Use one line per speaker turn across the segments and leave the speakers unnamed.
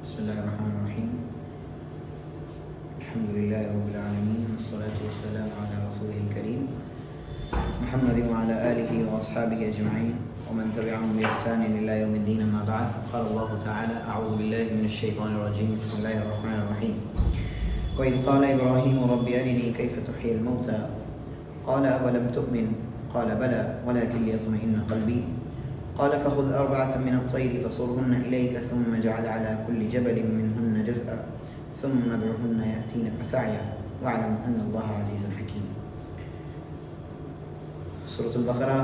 بسم الله الرحمن الرحيم. الحمد لله رب العالمين، والصلاة والسلام على رسوله الكريم محمد وعلى آله وأصحابه أجمعين ومن تبعهم بإحسان إلى يوم الدين. أما بعد، قال الله تعالى: أعوذ بالله من الشيطان الرجيم. بسم الله الرحمن الرحيم. وإذ قال إبراهيم رب أرني كيف تحيي الموتى قال أولم تؤمن قال بلى ولكن ليطمئن قلبي قال فخذ أربعة من الطير فصرهن إليك ثم اجعل على كل جبل منهن جزءا ثم ادعهن يأتينك سعيا واعلم أن الله عزيز حكيم. سورۃ البقرہ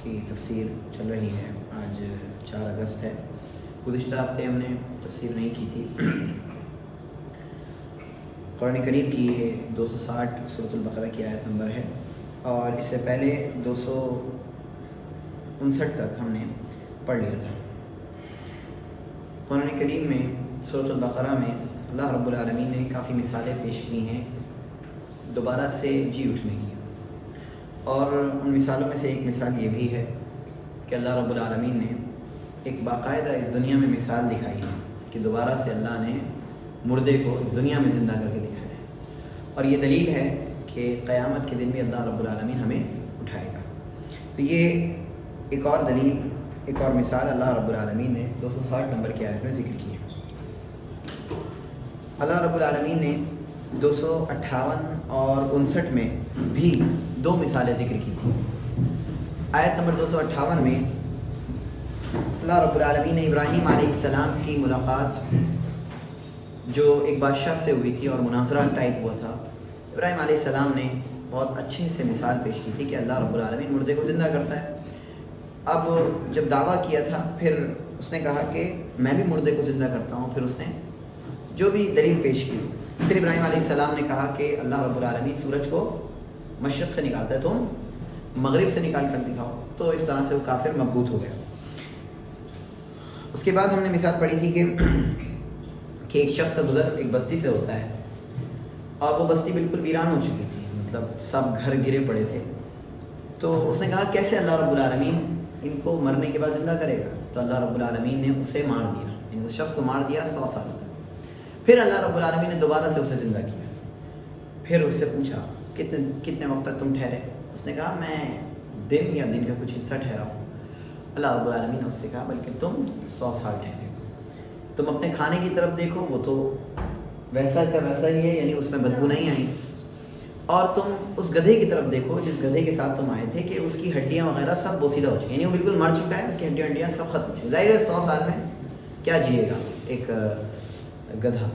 کی تفسیر چل رہی ہے. آج 4 اگست ہے. گزشتہ ہفتے ہم نے تفسیر نہیں کی تھی. قرآن کریم کی یہ 260 سورۃ البقرہ کی آیت نمبر ہے، اور اس سے پہلے 259 تک ہم نے پڑھ لیا تھا. قرآن کریم میں سورۃ البقرہ میں اللہ رب العالمین نے کافی مثالیں پیش کی ہیں دوبارہ سے جی اٹھنے کی، اور ان مثالوں میں سے ایک مثال یہ بھی ہے کہ اللہ رب العالمین نے ایک باقاعدہ اس دنیا میں مثال دکھائی ہے کہ دوبارہ سے اللہ نے مردے کو اس دنیا میں زندہ کر کے دکھایا ہے، اور یہ دلیل ہے کہ قیامت کے دن بھی اللہ رب العالمین ہمیں اٹھائے گا. تو یہ ایک اور دلیل، ایک اور مثال اللہ رب العالمین نے 260 نمبر کی آیت میں ذکر کی ہے. اللہ رب العالمین نے 258 اور 59 میں بھی 2 مثالیں ذکر کی تھیں. آیت نمبر 258 میں اللہ رب العالمین نے ابراہیم علیہ السلام کی ملاقات جو ایک بادشاہ سے ہوئی تھی اور مناظرہ ٹائپ ہوا تھا، ابراہیم علیہ السلام نے بہت اچھے سے مثال پیش کی تھی کہ اللہ رب العالمین مردے کو زندہ کرتا ہے. اب جب دعویٰ کیا تھا، پھر اس نے کہا کہ میں بھی مردے کو زندہ کرتا ہوں. پھر اس نے جو بھی دلیل پیش کی، پھر ابراہیم علیہ السلام نے کہا کہ اللہ رب العالمین سورج کو مشرق سے نکالتا ہے، تم مغرب سے نکال کر دکھاؤ. تو اس طرح سے وہ کافر مبہوت ہو گیا. اس کے بعد ہم نے مثال پڑھی تھی کہ ایک شخص کا گزر ایک بستی سے ہوتا ہے، اور وہ بستی بالکل ویران ہو چکی تھی، مطلب سب گھر گرے پڑے تھے. تو اس نے کہا کیسے اللہ رب العالمین ان کو مرنے کے بعد زندہ کرے گا؟ تو اللہ رب العالمین نے اسے مار دیا، یعنی اس شخص کو مار دیا 100 سال تک. پھر اللہ رب العالمین نے دوبارہ سے اسے زندہ کیا. پھر اس سے پوچھا کتنے وقت تک تم ٹھہرے؟ اس نے کہا میں دن یا دن کا کچھ حصہ ٹھہرا ہوں. اللہ رب العالمین نے اس سے کہا بلکہ تم 100 سال ٹھہرے. تم اپنے کھانے کی طرف دیکھو، وہ تو ویسا کا ویسا ہی ہے، یعنی اس میں بدبو نہیں آئی. اور تم اس گدھے کی طرف دیکھو جس گدھے کے ساتھ تم آئے تھے، کہ اس کی ہڈیاں وغیرہ سب بوسیدہ ہو چکی، یعنی وہ بالکل مر چکا ہے، اس کی ہڈیاں سب ختم ہو چکی. ظاہر ہے 100 سال میں کیا جیے گا ایک گدھا.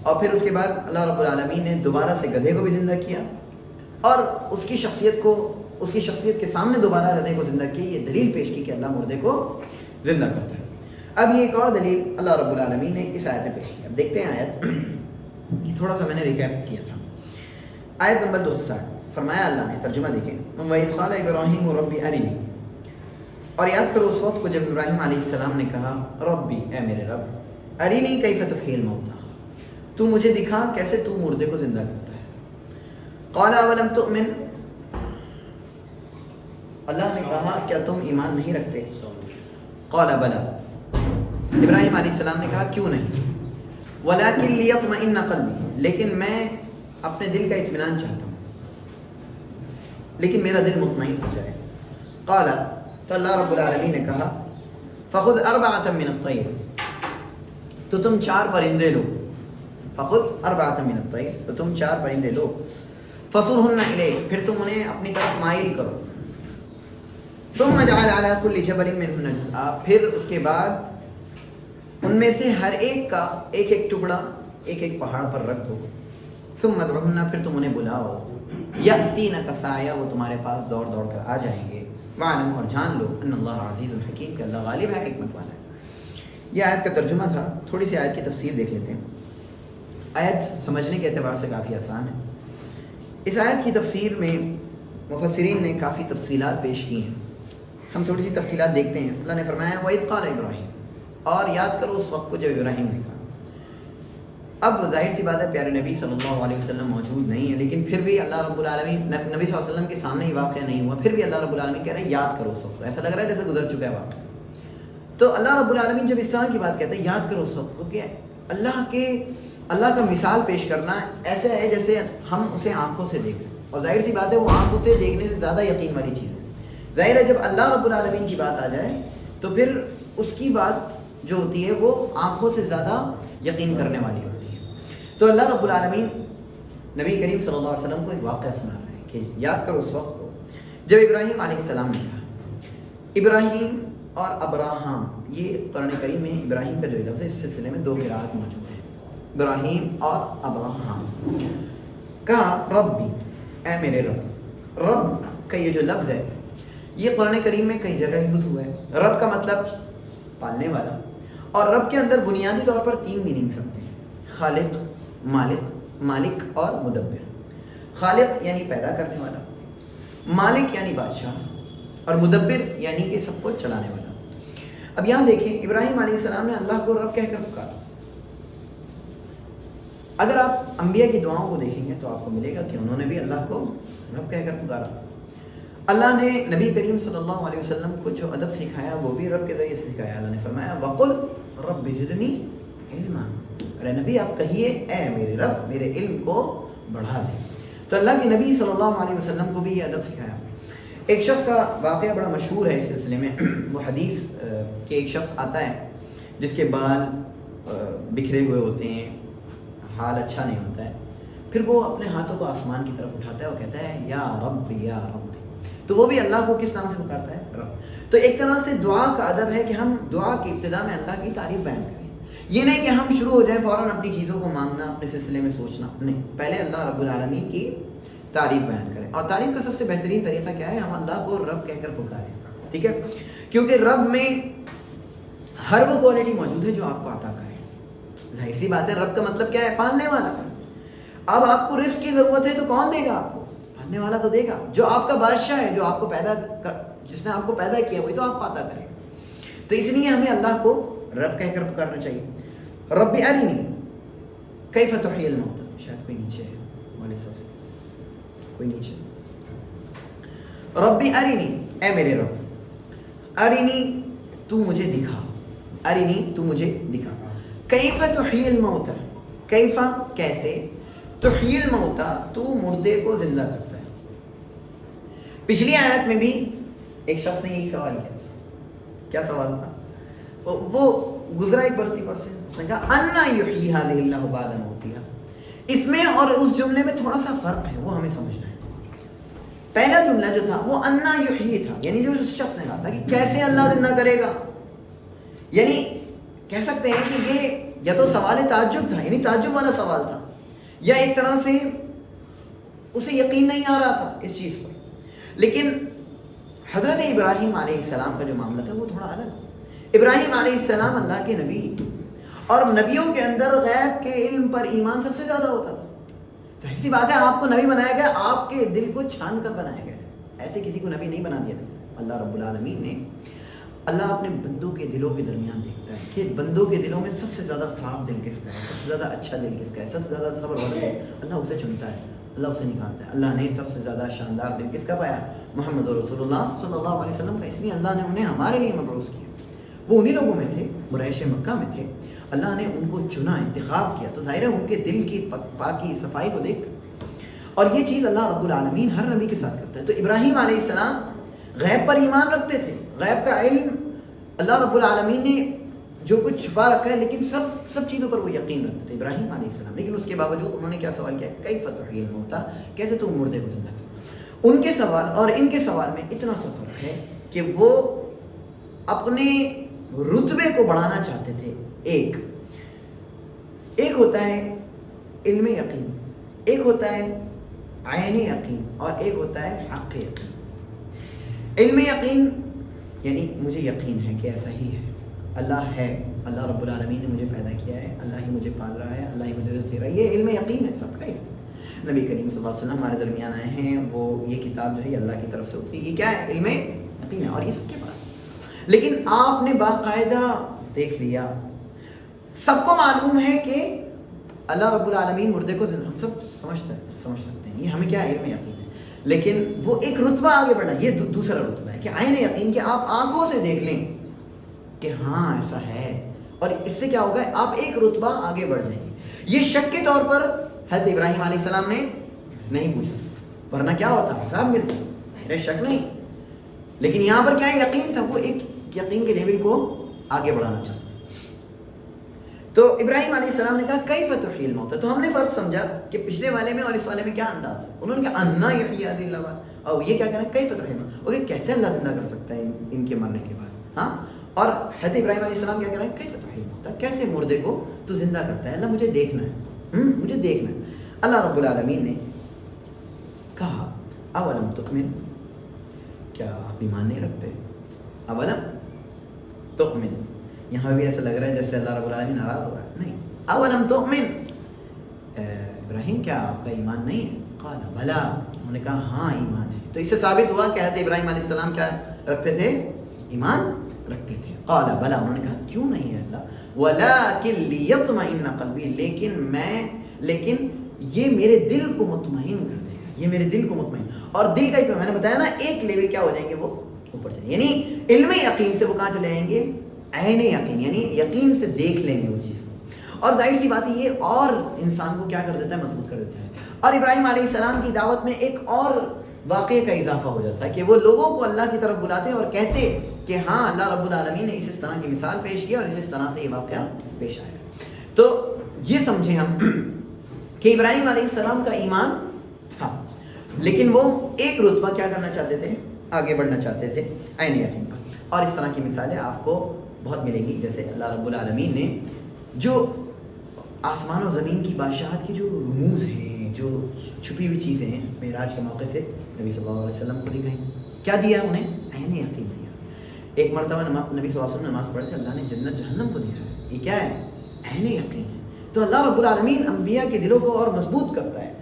اور پھر اس کے بعد اللہ رب العالمین نے دوبارہ سے گدھے کو بھی زندہ کیا، اور اس کی شخصیت کے سامنے دوبارہ گدھے کو زندہ کیا. یہ دلیل پیش کی کہ اللہ مردے کو زندہ کرتا ہے. اب یہ ایک اور دلیل اللہ رب العالمین نے اس آیت میں پیش کی. اب دیکھتے ہیں آیت، یہ تھوڑا سا میں نے ریکیپ کیا تھا. آیت نمبر 260 فرمایا، اللہ نے ترجمہ دیکھیں، وَإِذْ قَالَ إِبْرَاهِيمُ رَبِّ أَرِنِي، اور یاد کرو اس وقت کو جب ابراہیم علیہ السلام نے کہا ربی، اے میرے رب، ارینی کیف تحیی الموتیٰ، تو مجھے دکھا کیسے تو مردے کو زندہ کرتا ہے. قال اولم تؤمن، اللہ نے کہا کیا تم ایمان نہیں رکھتے؟ قال بلی، ابراہیم علیہ السلام نے کہا کیوں نہیں. ولکن لیطمئن قلبی، لیکن میں اپنے دل کا اطمینان چاہتا ہوں، لیکن میرا دل مطمئن ہو جائے. قال، تو اللہ رب العالمین نے کہا فخذ اربعۃ من الطیر، تو تم 4 پرندے لو. فخذ اربعۃ من الطیر، تو تم 4 پرندے لو. فصرهن الیک، پھر تم انہیں اپنی طرف مائل کرو. ثم اجعل علی کل جبل منهن جزءا، پھر اس کے بعد ان میں سے ہر ایک کا ایک ایک ٹکڑا ایک ایک پہاڑ پر رکھ دو. ثم ادعهن، پھر تم انہیں بلاؤ. یأتینک سعیا، وہ تمہارے پاس دوڑ دوڑ کر آ جائیں گے. واعلم، اور جان لو، ان اللہ عزیز الحکیم، کہ اللہ غالب ہے، حکمت والا ہے. یہ آیت کا ترجمہ تھا. تھوڑی سی آیت کی تفسیر دیکھ لیتے ہیں. آیت سمجھنے کے اعتبار سے کافی آسان ہے. اس آیت کی تفسیر میں مفسرین نے کافی تفصیلات پیش کی ہیں. ہم تھوڑی سی تفصیلات دیکھتے ہیں. اللہ نے فرمایا وَإِذْ قَالَ إِبْرَاهِيمُ، اور یاد کرو اس وقت کو جب ابراہیم نے کہا. اب ظاہر سی بات ہے پیارے نبی صلی اللہ علیہ وسلم موجود نہیں ہے، لیکن پھر بھی اللہ رب العالمین، نبی صلی اللہ علیہ وسلم کے سامنے یہ واقعہ نہیں ہوا، پھر بھی اللہ رب العالمین کہہ رہے ہیں یاد کرو اس وقت. ایسا لگ رہا ہے جیسے گزر چکا ہے واقعہ. تو اللہ رب العالمین جب اس طرح کی بات کہتا ہے یاد کرو اس وقت کو، کہ اللہ کا مثال پیش کرنا ایسا ہے جیسے ہم اسے آنکھوں سے دیکھیں، اور ظاہر سی بات ہے وہ آنکھوں سے دیکھنے سے زیادہ یقین والی چیز ہے۔ ظاہر ہے جب اللہ رب العالمین کی بات آ جائے تو پھر اس کی بات جو ہوتی ہے وہ آنکھوں سے زیادہ یقین کرنے والی ہوتی ہے۔ تو اللہ رب العالمین نبی کریم صلی اللہ علیہ وسلم کو ایک واقعہ سنا رہا ہے کہ یاد کرو اس وقت کو جب ابراہیم علیہ السلام نے کہا، ابراہیم اور ابراہم، یہ قرآن کریم میں ابراہیم کا جو لفظ ہے اس سلسلے میں 2 قراءات موجود ہیں، ابراہیم اور ابراہم۔ کہا ربی، اے میرے رب۔ رب کا یہ جو لفظ ہے یہ قرآن کریم میں کئی جگہ یوز ہوا ہے۔ رب کا مطلب پالنے والا، اور رب کے اندر بنیادی طور پر 3 میننگز ہوتے ہیں، خالق، مالک اور مدبر۔ خالق یعنی پیدا کرنے والا، مالک یعنی بادشاہ، اور مدبر یعنی کہ سب کو چلانے والا۔ اب یہاں دیکھیں ابراہیم علیہ السلام نے اللہ کو رب کہہ کر پکارا۔ اگر آپ انبیاء کی دعاؤں کو دیکھیں گے تو آپ کو ملے گا کہ انہوں نے بھی اللہ کو رب کہہ کر پکارا۔ اللہ نے نبی کریم صلی اللہ علیہ وسلم کو جو ادب سکھایا وہ بھی رب کے ذریعے سے سکھایا۔ اللہ نے فرمایا وَقُلْ رَبِّ زِدْنِی عِلْمًا، اے نبی آپ کہیے اے میرے رب میرے علم کو بڑھا دے۔ تو اللہ کے نبی صلی اللہ علیہ وسلم کو بھی یہ ادب سکھایا۔ ایک شخص کا واقعہ بڑا مشہور ہے اس سلسلے میں، وہ حدیث کہ ایک شخص آتا ہے جس کے بال بکھرے ہوئے ہوتے ہیں، حال اچھا نہیں ہوتا ہے، پھر وہ اپنے ہاتھوں کو آسمان کی طرف اٹھاتا ہے اور کہتا ہے یا رب یا رب۔ تو وہ بھی اللہ کو کس نام سے پکارتا ہے؟ رب۔ تو ایک طرح سے دعا کا ادب ہے کہ ہم دعا کی ابتدا میں اللہ کی تعریف بیان کریں، یہ نہیں کہ ہم شروع ہو جائیں فوراً اپنی چیزوں کو مانگنا، اپنے سلسلے میں سوچنا، نہیں، پہلے اللہ رب العالمین کی تعریف بیان کریں۔ اور تعریف کا سب سے بہترین طریقہ کیا ہے؟ ہم اللہ کو رب کہہ کر پکاریں، ٹھیک ہے؟ کیونکہ رب میں ہر وہ کوالٹی موجود ہے جو آپ کو عطا کرے۔ ظاہر سی بات ہے رب کا مطلب کیا ہے؟ پالنے والا۔ اب آپ کو رزق کی ضرورت ہے تو کون دے گا آپ کو؟ پالنے والا تو دے گا، جو آپ کا بادشاہ ہے، جو آپ کو جس نے آپ کو پیدا کیا وہی تو آپ کو عطا کرے۔ تو اس لیے ہمیں اللہ کو رب کہہ کر پکارنا چاہیے۔ رب ارنی کیف تحیی الموتى، شاید کوئی نیچے ہے والے صاحب سے، کوئی نیچے۔ رب ارنی، اے میرے رب، ارنی تو مجھے دکھا، ارنی تو مجھے دکھا، کیف تحیی الموتى، کیف کیسے، تحیی الموتى تو مردے کو زندہ کرتا ہے۔ پچھلی آیت میں بھی ایک شخص نے یہی سوال کیا، کیا سوال تھا؟ وہ گزرا ایک بستی پر سے، اس نے کہا انا یحیی ھذہ اللہ بعد موتھا۔ اس میں اور اس جملے میں تھوڑا سا فرق ہے، وہ ہمیں سمجھنا ہے۔ پہلا جملہ جو تھا وہ انا یحیی تھا، یعنی جو اس شخص نے کہا تھا کہ کیسے اللہ زندہ کرے گا، یعنی کہہ سکتے ہیں کہ یہ یا تو سوال تعجب تھا، یعنی تعجب والا سوال تھا، یا ایک طرح سے اسے یقین نہیں آ رہا تھا اس چیز پر۔ لیکن حضرت ابراہیم علیہ السلام کا جو معاملہ تھا وہ تھوڑا الگ۔ ابراہیم علیہ السلام اللہ کے نبی، اور نبیوں کے اندر غیب کے علم پر ایمان سب سے زیادہ ہوتا تھا۔ ظاہر سی بات ہے آپ کو نبی بنایا گیا، آپ کے دل کو چھان کر بنایا گیا، ایسے کسی کو نبی نہیں بنا دیا جاتا۔ اللہ رب العالمین نے، اللہ اپنے بندوں کے دلوں کے درمیان دیکھتا ہے کہ بندوں کے دلوں میں سب سے زیادہ صاف دل کس کا ہے، سب سے زیادہ اچھا دل کس کا ہے، سب سے زیادہ صبر والا ہے، اللہ اسے چنتا ہے، اللہ اسے نکالتا ہے۔ اللہ نے سب سے زیادہ شاندار دل کس کا پایا؟ محمد رسول اللہ صلی اللہ علیہ وسلم کا۔ اس لیے اللہ نے انہیں ہمارے لیے مبعوث کیا۔ وہ انہی لوگوں میں تھے، قریش مکہ میں تھے، اللہ نے ان کو چنا، انتخاب کیا، تو ظاہر ہے ان کے دل کی پاکی صفائی کو دیکھ، اور یہ چیز اللہ رب العالمین ہر نبی کے ساتھ کرتا ہے۔ تو ابراہیم علیہ السلام غیب پر ایمان رکھتے تھے، غیب کا علم اللہ رب العالمین نے جو کچھ چھپا رکھا ہے، لیکن سب چیزوں پر وہ یقین رکھتے تھے ابراہیم علیہ السلام۔ لیکن اس کے باوجود انہوں نے کیا سوال کیا؟ کیف تحیی الموتى، کیسے تو مردے کو زندہ کر۔ ان کے سوال اور ان کے سوال میں اتنا سا فرق ہے کہ وہ اپنے رتبے کو بڑھانا چاہتے تھے۔ ایک ہوتا ہے علم یقین، ایک ہوتا ہے عین یقین، اور ایک ہوتا ہے حق یقین۔ علم یقین یعنی مجھے یقین ہے کہ ایسا ہی ہے، اللہ ہے، اللہ رب العالمین نے مجھے پیدا کیا ہے، اللہ ہی مجھے پال رہا ہے، اللہ ہی مجھے رزق دے رہا ہے، یہ علم یقین ہے سب کا ہی۔ نبی کریم صلی اللہ علیہ وسلم ہمارے درمیان آئے ہیں، وہ یہ کتاب جو ہے اللہ کی طرف سے اتری، یہ کیا ہے؟ علم یقین ہے، اور یہ سب کے پاس۔ لیکن آپ نے باقاعدہ دیکھ لیا، سب کو معلوم ہے کہ اللہ رب العالمین مردے کو زندہ، ہم سب سمجھ سکتے ہیں، یہ ہمیں کیا علم یقین ہے، لیکن وہ ایک رتبہ آگے بڑھا، یہ دوسرا رتبہ ہے کہ عین یقین، کہ آپ آنکھوں سے دیکھ لیں کہ ہاں ایسا ہے، اور اس سے کیا ہوگا, آپ ایک رتبہ آگے بڑھ جائیں گے. یہ شک کے طور پر حضرت ابراہیم علیہ السلام نے نہیں پوچھا, ورنہ کیا ہوتا, حساب ملتا, میرے شک نہیں. لیکن یہاں پر کیا ہے, یقین تھا, وہ ایک یقین کے لیول کو آگے بڑھانا چاہتا. تو ابراہیم علیہ السلام نے کہا کیف تحیی الموتى, تو ہم نے فرق سمجھا کہ پچھلے والے میں اور اس والے میں کیا انداز ہے. انہوں نے کہا انا یحیی هذه الاموات, اور یہ کیا کہنا ہے, کیف تحیی الموتى, اوکے کیسے اللہ زندہ کر سکتا ہے ان کے مرنے کے بعد. ہاں, اور حضرت ابراہیم علیہ السلام کیا کہہ رہے ہیں, کیف تحیی الموتى, کیسے مردے کو تو زندہ کرتا ہے, اللہ مجھے دیکھنا ہے, مجھے دیکھنا ہے. اللہ رب العالمین نے کہا اولم تؤمن, کیا آپ ایمان نہیں رکھتے, اولم تؤمن. یہاں بھی ایسا لگ رہا ہے جیسے اللہ رب العالمین ناراض ہو رہا ہے, نہیں, اولم تؤمن, ابراہیم کیا آپ کا ایمان نہیں ہے, قال بلا, انہوں نے کہا ہاں ایمان ہے. تو اس سے ثابت ہوا کہ حضرت ابراہیم علیہ السلام کیا رکھتے تھے, ایمان رکھتے تھے. قال بلا, انہوں نے کہا کیوں نہیں ہے اللہ, ولکن لیطمئن قلبی, لیکن یہ میرے دل کو مطمئن کر دے گا, یہ میرے دل کو مطمئن. اور دل کا میں نے بتایا نا, ایک لیول کیا ہو جائیں گے, وہ اوپر جائیں گے, یعنی علم یقین سے وہ کہاں چلے جائیں گے, عین یقین, یعنی یقین سے دیکھ لیں گے اس چیز کو. اور ظاہر سی بات ہے یہ اور انسان کو کیا کر دیتا ہے, مضبوط کر دیتا ہے. اور ابراہیم علیہ السلام کی دعوت میں ایک اور واقعے کا اضافہ ہو جاتا ہے کہ وہ لوگوں کو اللہ کی طرف بلاتے اور کہتے کہ ہاں اللہ رب العالمین نے اس طرح کی مثال پیش کیا اور اس طرح سے یہ واقعہ پیش آیا. تو یہ سمجھیں ہم کہ ابراہیم علیہ السلام کا ایمان تھا, لیکن وہ ایک رتبہ کیا کرنا چاہتے تھے, آگے بڑھنا چاہتے تھے عین یقین پر. اور اس طرح کی مثالیں آپ کو بہت ملیں گی, جیسے اللہ رب العالمین نے جو آسمان و زمین کی بادشاہت کی جو رموز ہیں, جو چھپی ہوئی چیزیں ہیں, معراج کے موقع سے نبی صلی اللہ علیہ وسلم کو دکھائیں. کیا دیا انہیں, عین یقین دیا. ایک مرتبہ نبی صلی اللہ علیہ وسلم نماز پڑھتے, اللہ نے جنت جہنم کو دکھایا, یہ کیا ہے, عین یقین ہے. تو اللہ رب العالمین انبیاء کے دلوں کو اور مضبوط کرتا ہے,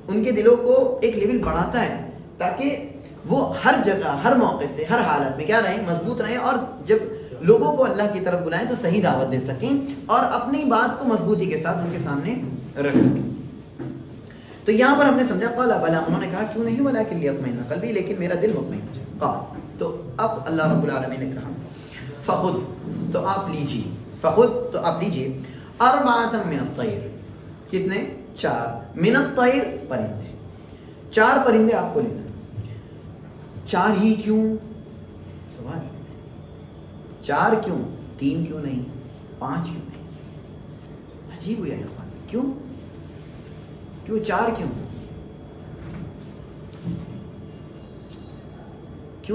ان کے دلوں کو ایک لیول بڑھاتا ہے تاکہ وہ ہر جگہ, ہر موقع سے, ہر حالت میں کیا رہیں, مضبوط رہیں, اور جب لوگوں کو اللہ کی طرف بلائیں تو صحیح دعوت دے سکیں اور اپنی بات کو مضبوطی کے ساتھ ان کے سامنے رکھ سکیں. تو یہاں پر ہم نے سمجھا قال بلا, انہوں نے کہا کیوں نہیں, ولکن لیطمئن قلبی, لیکن میرا دل مطمئن ہو جائے. قال, تو اب اللہ رب العالمین نے کہا فخذ, تو آپ لیجیے, فخذ, تو آپ لیجیے, اربعۃ من الطیر, کتنے, 4, من الطیر, پرندے, 4 پرندے آپ کو لینا. 4 ہی کیوں, سوال, 4 کیوں, 3 کیوں نہیں, 5 کیوں نہیں, عجیب ہوئی ہے اخوان, کیوں 4 کیوں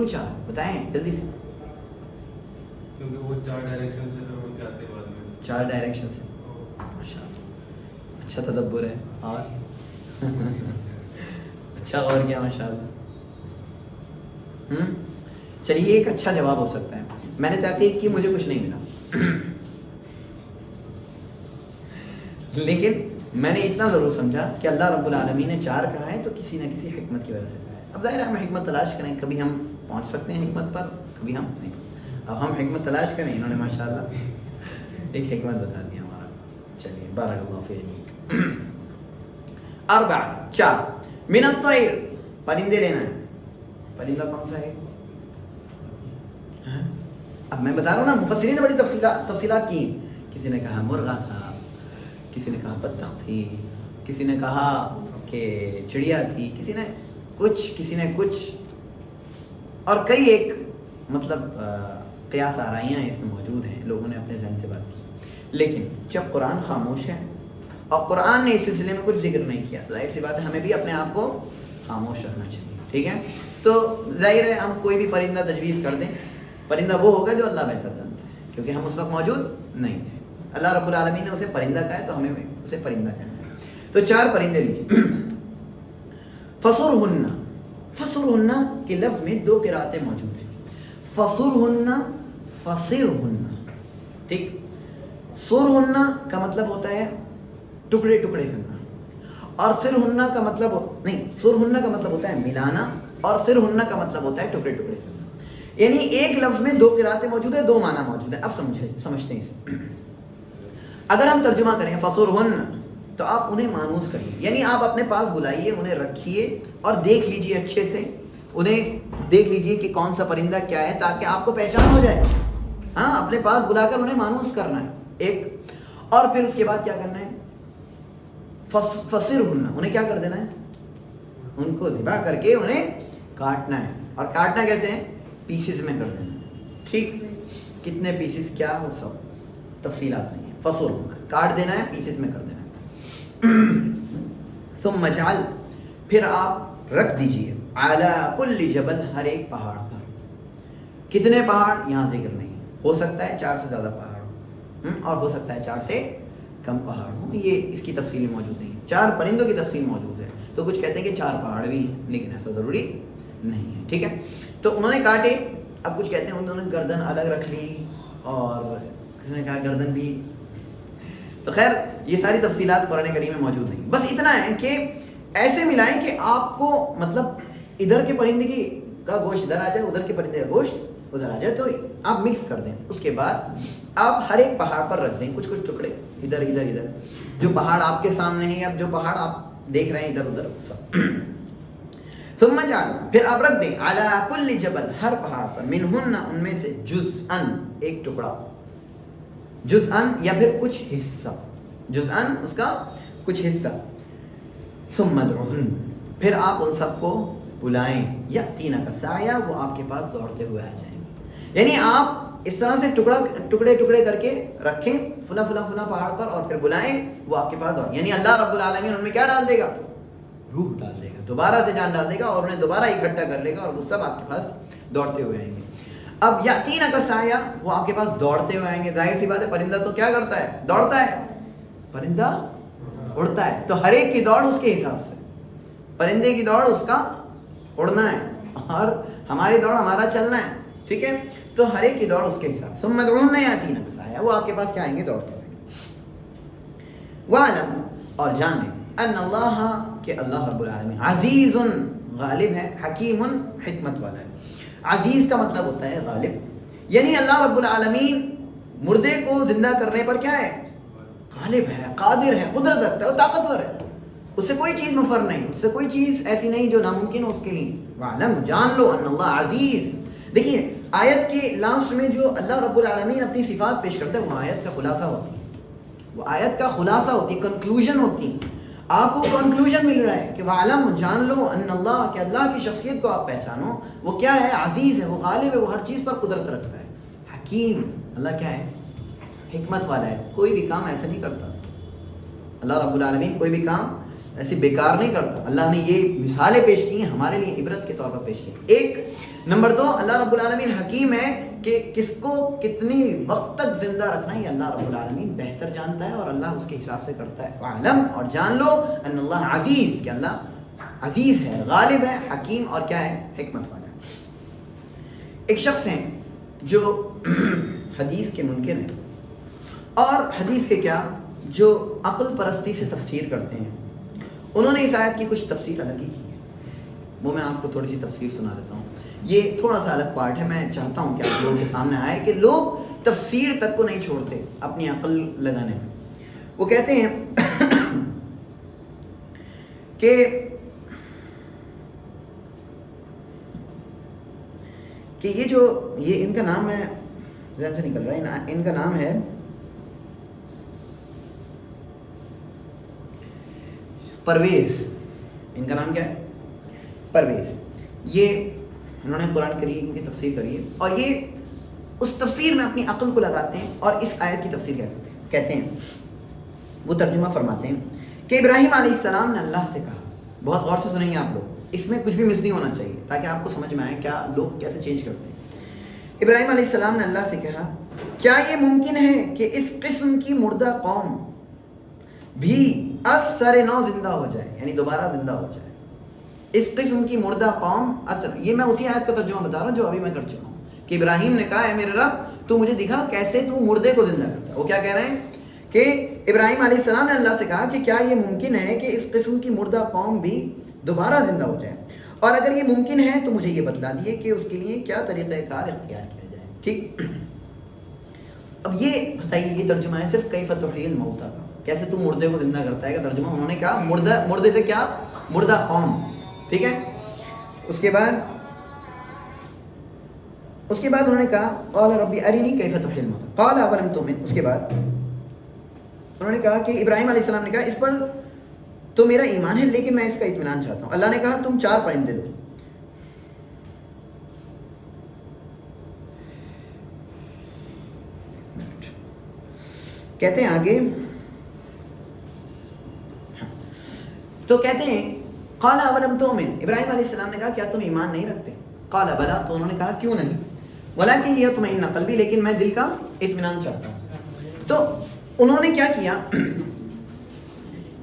4 بتائیں جلدی سے.
کیونکہ وہ 4 ڈائریکشن سے پھر ان کے آتے بعد میں
4 ڈائریکشن سے, ماشاءاللہ, اچھا تدبر ہے, اور اچھا غور کیا ماشاءاللہ. چلیے ایک اچھا جواب ہو سکتا ہے, میں نے تحقیق کی, مجھے کچھ نہیں ملا, لیکن میں نے اتنا ضرور سمجھا کہ اللہ رب العالمین نے 4 کہا ہے تو کسی نہ کسی حکمت کی وجہ سے کہا ہے. اب ظاہر ہے ہم حکمت تلاش کریں, کبھی ہم پہنچ سکتے ہیں حکمت پر, کبھی ہم نہیں. اب ہم حکمت تلاش کریں, انہوں نے ماشاءاللہ ایک حکمت بتا دی ہمارا. چلیے بارک اللہ فیک. 4 من الطیر, پرندے لینا ہے. پرندہ کون سا ہے, اب میں بتا رہا ہوں نا, مفسرین نے بڑی تفصیلات کی. کسی نے کہا مرغا تھا, کسی نے کہا بطخ تھی, کسی نے کہا کہ چڑیا تھی, کسی نے کچھ, اور کئی ایک مطلب قیاس آرائیاں اس میں موجود ہیں, لوگوں نے اپنے ذہن سے بات کی. لیکن جب قرآن خاموش ہے اور قرآن نے اس سلسلے میں کچھ ذکر نہیں کیا, ظاہر سی بات ہے ہمیں بھی اپنے آپ کو خاموش رکھنا چاہیے. ٹھیک ہے, تو ظاہر ہے ہم کوئی بھی پرندہ تجویز کر دیں, پرندہ وہ ہوگا جو اللہ بہتر جانتا ہے, کیونکہ ہم اس وقت موجود نہیں تھے. اللہ رب العالمین نے اسے پرندہ کہا ہے تو ہمیں اسے پرندہ کہنا ہے. تو 4 پرندے لیجیے. فصرہن کے لفظ میں 2 قراتیں موجود ہیں, فصرہن, فصرہن, ٹھیک. سرہن کا مطلب ہوتا ہے ٹکڑے ٹکڑے کرنا, اور سرہن کا مطلب نہیں, سرہن کا مطلب ہوتا ہے ملانا, اور سرہن کا مطلب ہوتا ہے ٹکڑے ٹکڑے کرنا. یعنی ایک لفظ میں 2 قراتیں موجود ہیں, 2 معنی موجود ہیں. اب سمجھتے ہیں اسے. اگر ہم ترجمہ کریں فصرہن, تو آپ انہیں مانوس کریے, یعنی آپ اپنے پاس بلائیے, انہیں رکھیے اور دیکھ لیجئے اچھے سے, انہیں دیکھ لیجئے کہ کون سا پرندہ کیا ہے, تاکہ آپ کو پہچان ہو جائے. ہاں, اپنے پاس بلا کر انہیں مانوس کرنا ہے. ایک، اور پھر اس کے بعد کیا کرنا ہے، فصرہن، انہیں کیا کر دینا ہے، ان کو ذبح کر کے انہیں کاٹنا ہے. اور کاٹنا کیسے ہے، پیسز میں کر دینا ہے. ٹھیک، کتنے پیسز کیا وہ سب تفصیلات نہیں ہے. فصرہن کاٹ دینا ہے، پیسز میں کر دینا ہے. ثم اجعل، پھر آپ رکھ دیجئے، علی کل جبل، ہر ایک پہاڑ پر. کتنے پہاڑ یہاں ذکر نہیں ہے، ہو سکتا ہے 4 سے زیادہ پہاڑ ہوں، اور ہو سکتا ہے 4 سے کم پہاڑ ہوں. یہ اس کی تفصیل موجود نہیں ہے. 4 پرندوں کی تفصیل موجود ہے، تو کچھ کہتے ہیں کہ 4 پہاڑ بھی ہیں، لیکن ایسا ضروری نہیں ہے. ٹھیک ہے، تو انہوں نے کاٹے. اب کچھ کہتے ہیں انہوں نے گردن الگ رکھ لی، اور کسی نے کہا گردن بھی. تو خیر یہ ساری تفصیلات قرآن کریم میں موجود نہیں. بس اتنا ہے کہ ایسے ملائیں کہ آپ کو مطلب ادھر کے پرندے کی کا گوشت ادھر آ جائے، ادھر کے پرندے کا گوشت ادھر آ جائے، تو آپ مکس کر دیں. اس کے بعد آپ ہر ایک پہاڑ پر رکھ دیں کچھ کچھ ٹکڑے، ادھر ادھر ادھر، جو پہاڑ آپ کے سامنے ہیں یا جو پہاڑ آپ دیکھ رہے ہیں ادھر ادھر سب. ثم جعل، پھر آپ رکھ دیں، علی کل جبل، ہر پہاڑ پر، منہن، ان میں سے، جزءاً، ایک ٹکڑا، جزءاً یا پھر کچھ حصہ، جزءاً اس کا کچھ حصہ. ثم ادعوہن، پھر آپ ان سب کو بلائیں، یأتینک سعیا، وہ آپ کے پاس دوڑتے ہوئے آ جائیں گے. یعنی آپ اس طرح سے ٹکڑے ٹکڑے کر کے رکھیں فلاں فلاں فلاں پہاڑ پر، اور پھر بلائیں، وہ آپ کے پاس دوڑیں. یعنی اللہ رب العالمین ان میں کیا ڈال دے گا، روح ڈال دے گا، دوبارہ سے جان ڈال دے گا، اور انہیں دوبارہ اکٹھا کر لے گا، اور وہ سب آپ کے پاس دوڑتے ہوئے آئیں گے. اب یأتینک سعیا، وہ آپ کے پاس دوڑتے ہوئے آئیں گے. ظاہر سی بات ہے، پرندہ تو کیا کرتا ہے، دوڑتا ہے، پرندہ اڑتا ہے. تو ہر ایک کی دوڑ اس کے حساب سے، پرندے کی دوڑ اس کا اڑنا ہے، اور ہماری دوڑ ہمارا چلنا ہے. ٹھیک ہے، تو ہر ایک کی دوڑ اس کے حساب سے. ثم ادعوہن یأتینک سعیا، وہ آپ کے پاس کیا آئیں گے، دوڑتے ہوئے. وَاعْلَمْ، اور جان لیں، ان اللہ، کہ اللہ رب العالمین، عزیز، غالب ہے، حکیم، حکمت والا ہے. عزیز کا مطلب ہوتا ہے غالب، یعنی اللہ رب العالمین مردے کو زندہ کرنے پر کیا ہے، غالب ہے، قادر ہے، قدرت رکھتا ہے، وہ طاقتور ہے. اس سے کوئی چیز مفر نہیں، اس سے کوئی چیز ایسی نہیں جو ناممکن ہو اس کے لیے. وَاعْلَمْ، جان لو، ان اللہ عزیز. دیکھیے آیت کے لاسٹ میں جو اللہ رب العالمین اپنی صفات پیش کرتا ہے، وہ آیت کا خلاصہ ہوتی ہے، وہ آیت کا خلاصہ ہوتی ہے، کنکلوژن ہوتی ہے. آپ کو کنکلوژن مل رہا ہے کہ وَعْلَمْ، جان لو، ان اللہ، کہ اللہ کی شخصیت کو آپ پہچانو، وہ کیا ہے، عزیز ہے، وہ غالب ہے، وہ ہر چیز پر قدرت رکھتا ہے. حکیم، اللہ کیا ہے، حکمت والا ہے، کوئی بھی کام ایسا نہیں کرتا. اللہ رب العالمین کوئی بھی کام ایسی بیکار نہیں کرتا. اللہ نے یہ مثالیں پیش کی ہیں ہمارے لیے عبرت کے طور پر پیش کی ہیں. ایک نمبر 2، اللہ رب العالمین حکیم ہے کہ کس کو کتنی وقت تک زندہ رکھنا ہے، یہ اللہ رب العالمین بہتر جانتا ہے، اور اللہ اس کے حساب سے کرتا ہے. وَاعْلَمْ، اور جان لو، ان اللہ عزیز، کہ اللہ عزیز ہے، غالب ہے، حکیم، اور کیا ہے، حکمت والا ہے. ایک شخص ہیں جو حدیث کے منکر ہیں، اور حدیث کے کیا، جو عقل پرستی سے تفسیر کرتے ہیں. انہوں نے اس آیت کی کچھ تفسیر الگ ہی کی ہے، وہ میں آپ کو تھوڑی سی تفسیر سنا دیتا ہوں. یہ تھوڑا سا الگ پارٹ ہے، میں چاہتا ہوں کہ آپ لوگوں کے سامنے آئے کہ لوگ تفسیر تک کو نہیں چھوڑتے اپنی عقل لگانے میں. وہ کہتے ہیں کہ یہ ان کا نام ہے، ذہن سے نکل رہا ہے، ان کا نام ہے پرویز. ان کا نام کیا ہے، پرویز. یہ انہوں نے قرآن کریم کی تفسیر کری ہے، اور یہ اس تفسیر میں اپنی عقل کو لگاتے ہیں، اور اس آیت کی تفسیر کیا کرتے ہیں. کہتے ہیں، وہ ترجمہ فرماتے ہیں کہ ابراہیم علیہ السلام نے اللہ سے کہا. بہت غور سے سنیں گے آپ لوگ، اس میں کچھ بھی مس نہیں ہونا چاہیے تاکہ آپ کو سمجھ میں آئے کیا لوگ کیسے چینج کرتے ہیں. ابراہیم علیہ السلام نے اللہ سے کہا، کیا یہ ممکن ہے کہ اس قسم کی مردہ قوم بھی از سر نو زندہ ہو جائے، یعنی دوبارہ زندہ ہو جائے. اس قسم کی مردہ قوم، اثر، یہ میں اسی آیت کا ترجمہ بتا رہا ہوں جو ابھی میں کر چکا ہوں، کہ ابراہیم نے کہا، اے میرے رب تو مجھے دکھا کیسے تو مردے کو زندہ کرتا ہے. وہ کیا کہہ رہے ہیں کہ ابراہیم علیہ السلام نے اللہ سے کہا کہ کیا یہ ممکن ہے کہ اس قسم کی مردہ قوم بھی دوبارہ زندہ ہو جائے، اور اگر یہ ممکن ہے تو مجھے یہ بتلا دیے کہ اس کے لیے کیا طریقہ کار اختیار کیا جائے. ٹھیک، اب یہ بتائیے، یہ ترجمہ ہے صرف کیف تحیی الموتیٰ کا، کیسے تو مردے کو زندہ کرتا ہے کا ترجمہ انہوں نے کہا مردے سے کیا، مردہ قوم. ٹھیک ہے، اس کے بعد انہوں نے کہا قال ربی ارینی کیف تحیی الموتیٰ قال اولم تؤمن. اس کے بعد انہوں نے کہا کہ ابراہیم علیہ السلام نے کہا اس پر تو میرا ایمان ہے لیکن میں اس کا اطمینان چاہتا ہوں. اللہ نے کہا تم 4 پرندے دو. کہتے ہیں آگے, تو کہتے ہیں قال اولم تؤمن, ابراہیم علیہ السلام نے کہا کیا تم ایمان نہیں رکھتے؟ قال بلا, تو انہوں نے کہا کیوں نہیں, ولکن یطمئن قلبی, لیکن میں دل کا اطمینان چاہتا ہوں. تو انہوں نے کیا کیا,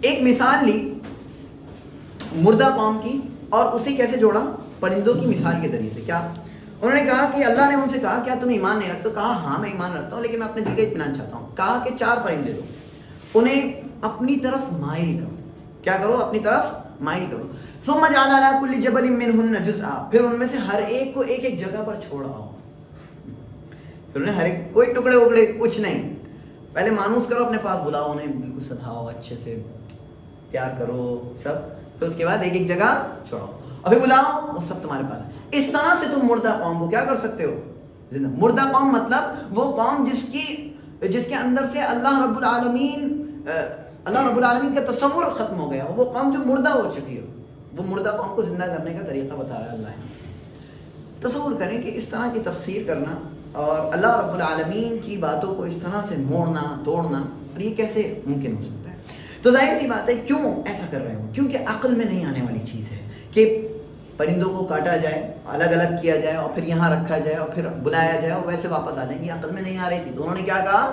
ایک مثال لی مردہ قوم کی اور اسے کیسے جوڑا پرندوں کی مثال کے ذریعے سے. کیا انہوں نے کہا کہ اللہ نے ان سے کہا کیا تم ایمان نہیں رکھتے؟ کہا ہاں میں ایمان رکھتا ہوں لیکن میں اپنے دل کا اطمینان چاہتا ہوں. کہا کہ 4 پرندے دو, انہیں اپنی طرف مائل کرو. کیا کرو؟ اپنی طرف مائل کرو. ثم جعل على كل جبل منهن جزءا, پھر ان میں سے ہر ایک کو ایک ایک جگہ پر چھوڑاؤ. پھر انہیں ہر ایک کوئی ٹکڑے وکڑے کچھ نہیں, پہلے مانوس کرو, اپنے پاس بلاؤ, انہیں بالکل سدھاؤ, اچھے سے پیار کرو سب, پھر اس کے بعد ایک ایک جگہ چھوڑاؤ اور پھر بلاؤ, وہ سب تمہارے پاس. اس طرح سے تم مردہ قوم کو کیا کر سکتے ہو زندہ. مردہ قوم مطلب وہ قوم جس کے اندر سے اللہ رب العالمین کا تصور ختم ہو گیا, وہ قوم جو مردہ ہو چکی ہو. وہ مردہ قوم کو زندہ کرنے کا طریقہ بتا رہا ہے اللہ نے. تصور کریں کہ اس طرح کی تفسیر کرنا اور اللہ رب العالمین کی باتوں کو اس طرح سے موڑنا توڑنا, اور یہ کیسے ممکن ہو سکتا ہے؟ تو ظاہر سی بات ہے کیوں ایسا کر رہے ہو, کیونکہ عقل میں نہیں آنے والی چیز ہے کہ پرندوں کو کاٹا جائے, الگ الگ کیا جائے اور پھر یہاں رکھا جائے اور پھر بلایا جائے اور ویسے واپس آ جائیں. یہ عقل میں نہیں آ رہی تھی. تو انہوں نے کیا کہا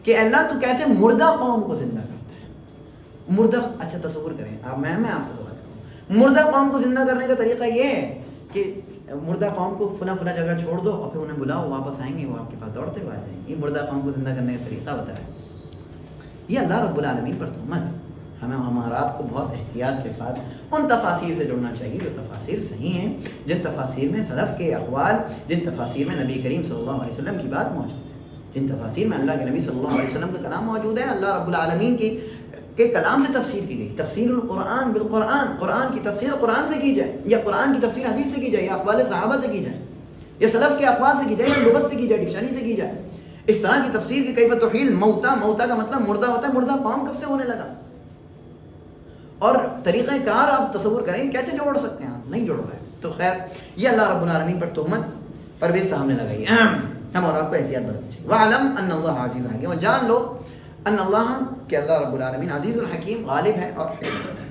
کہ اللہ تو کیسے مردہ قوم کو زندہ کرتا ہے. مردہ, اچھا تصور کریں آپ, میں آپ سے سوال کروں, مردہ قوم کو زندہ کرنے کا طریقہ یہ ہے کہ مردہ قوم کو فلاں جگہ چھوڑ دو اور پھر انہیں بلاؤ, واپس آئیں گے, وہ آپ کے پاس دوڑتے ہوئے آ جائیں گے. یہ مردہ قوم کو زندہ کرنے کا طریقہ بتا ہے. یہ اللہ رب العالمین پر تہمت. ہمیں ہمارا آپ کو بہت احتیاط کے ساتھ ان تفاسیر سے جڑنا چاہیے جو تفاسیر صحیح ہیں, جن تفاسیر میں سلف کے اقوال, جن تفاسیر میں نبی کریم صلی اللہ علیہ وسلم کی بات موجود ہے, جن تفاسیر میں اللہ کے نبی صلی اللہ علیہ وسلم کا کلام موجود ہے. اللہ رب العالمین کے کلام سے تفسیر کی گئی. تفسیر القرآن بالقرآن, قرآن کی تفسیر قرآن سے کی جائے, یا قرآن کی تفسیر حدیث سے کی جائے, یا اقوال صحابہ سے کی جائے, یا سلف کے اقوال سے کی جائے, یا لغت سے کی جائے, ڈکشنری سے کی جائے. اس طرح کی تفسیر کی کیف تحیل موتا, موتا کا مطلب مردہ ہوتا ہے. مردہ قوم کب سے ہونے لگا؟ اور طریقہ کار آپ تصور کریں کیسے جوڑ سکتے ہیں آپ, نہیں جوڑ رہے. تو خیر یہ اللہ رب العالمین پر تہمت پرویز سامنے لگائی. ہم اور آپ کو احتیاط برتنی چاہیے. وَعَلَمْ أَنَّ اللَّهَ عَزِيزٌ حَكِيمٌ, اور جان لو ان اللہ کہ اللہ رب العالمین عزیز الحکیم, غالب ہے اور حکیم ہے.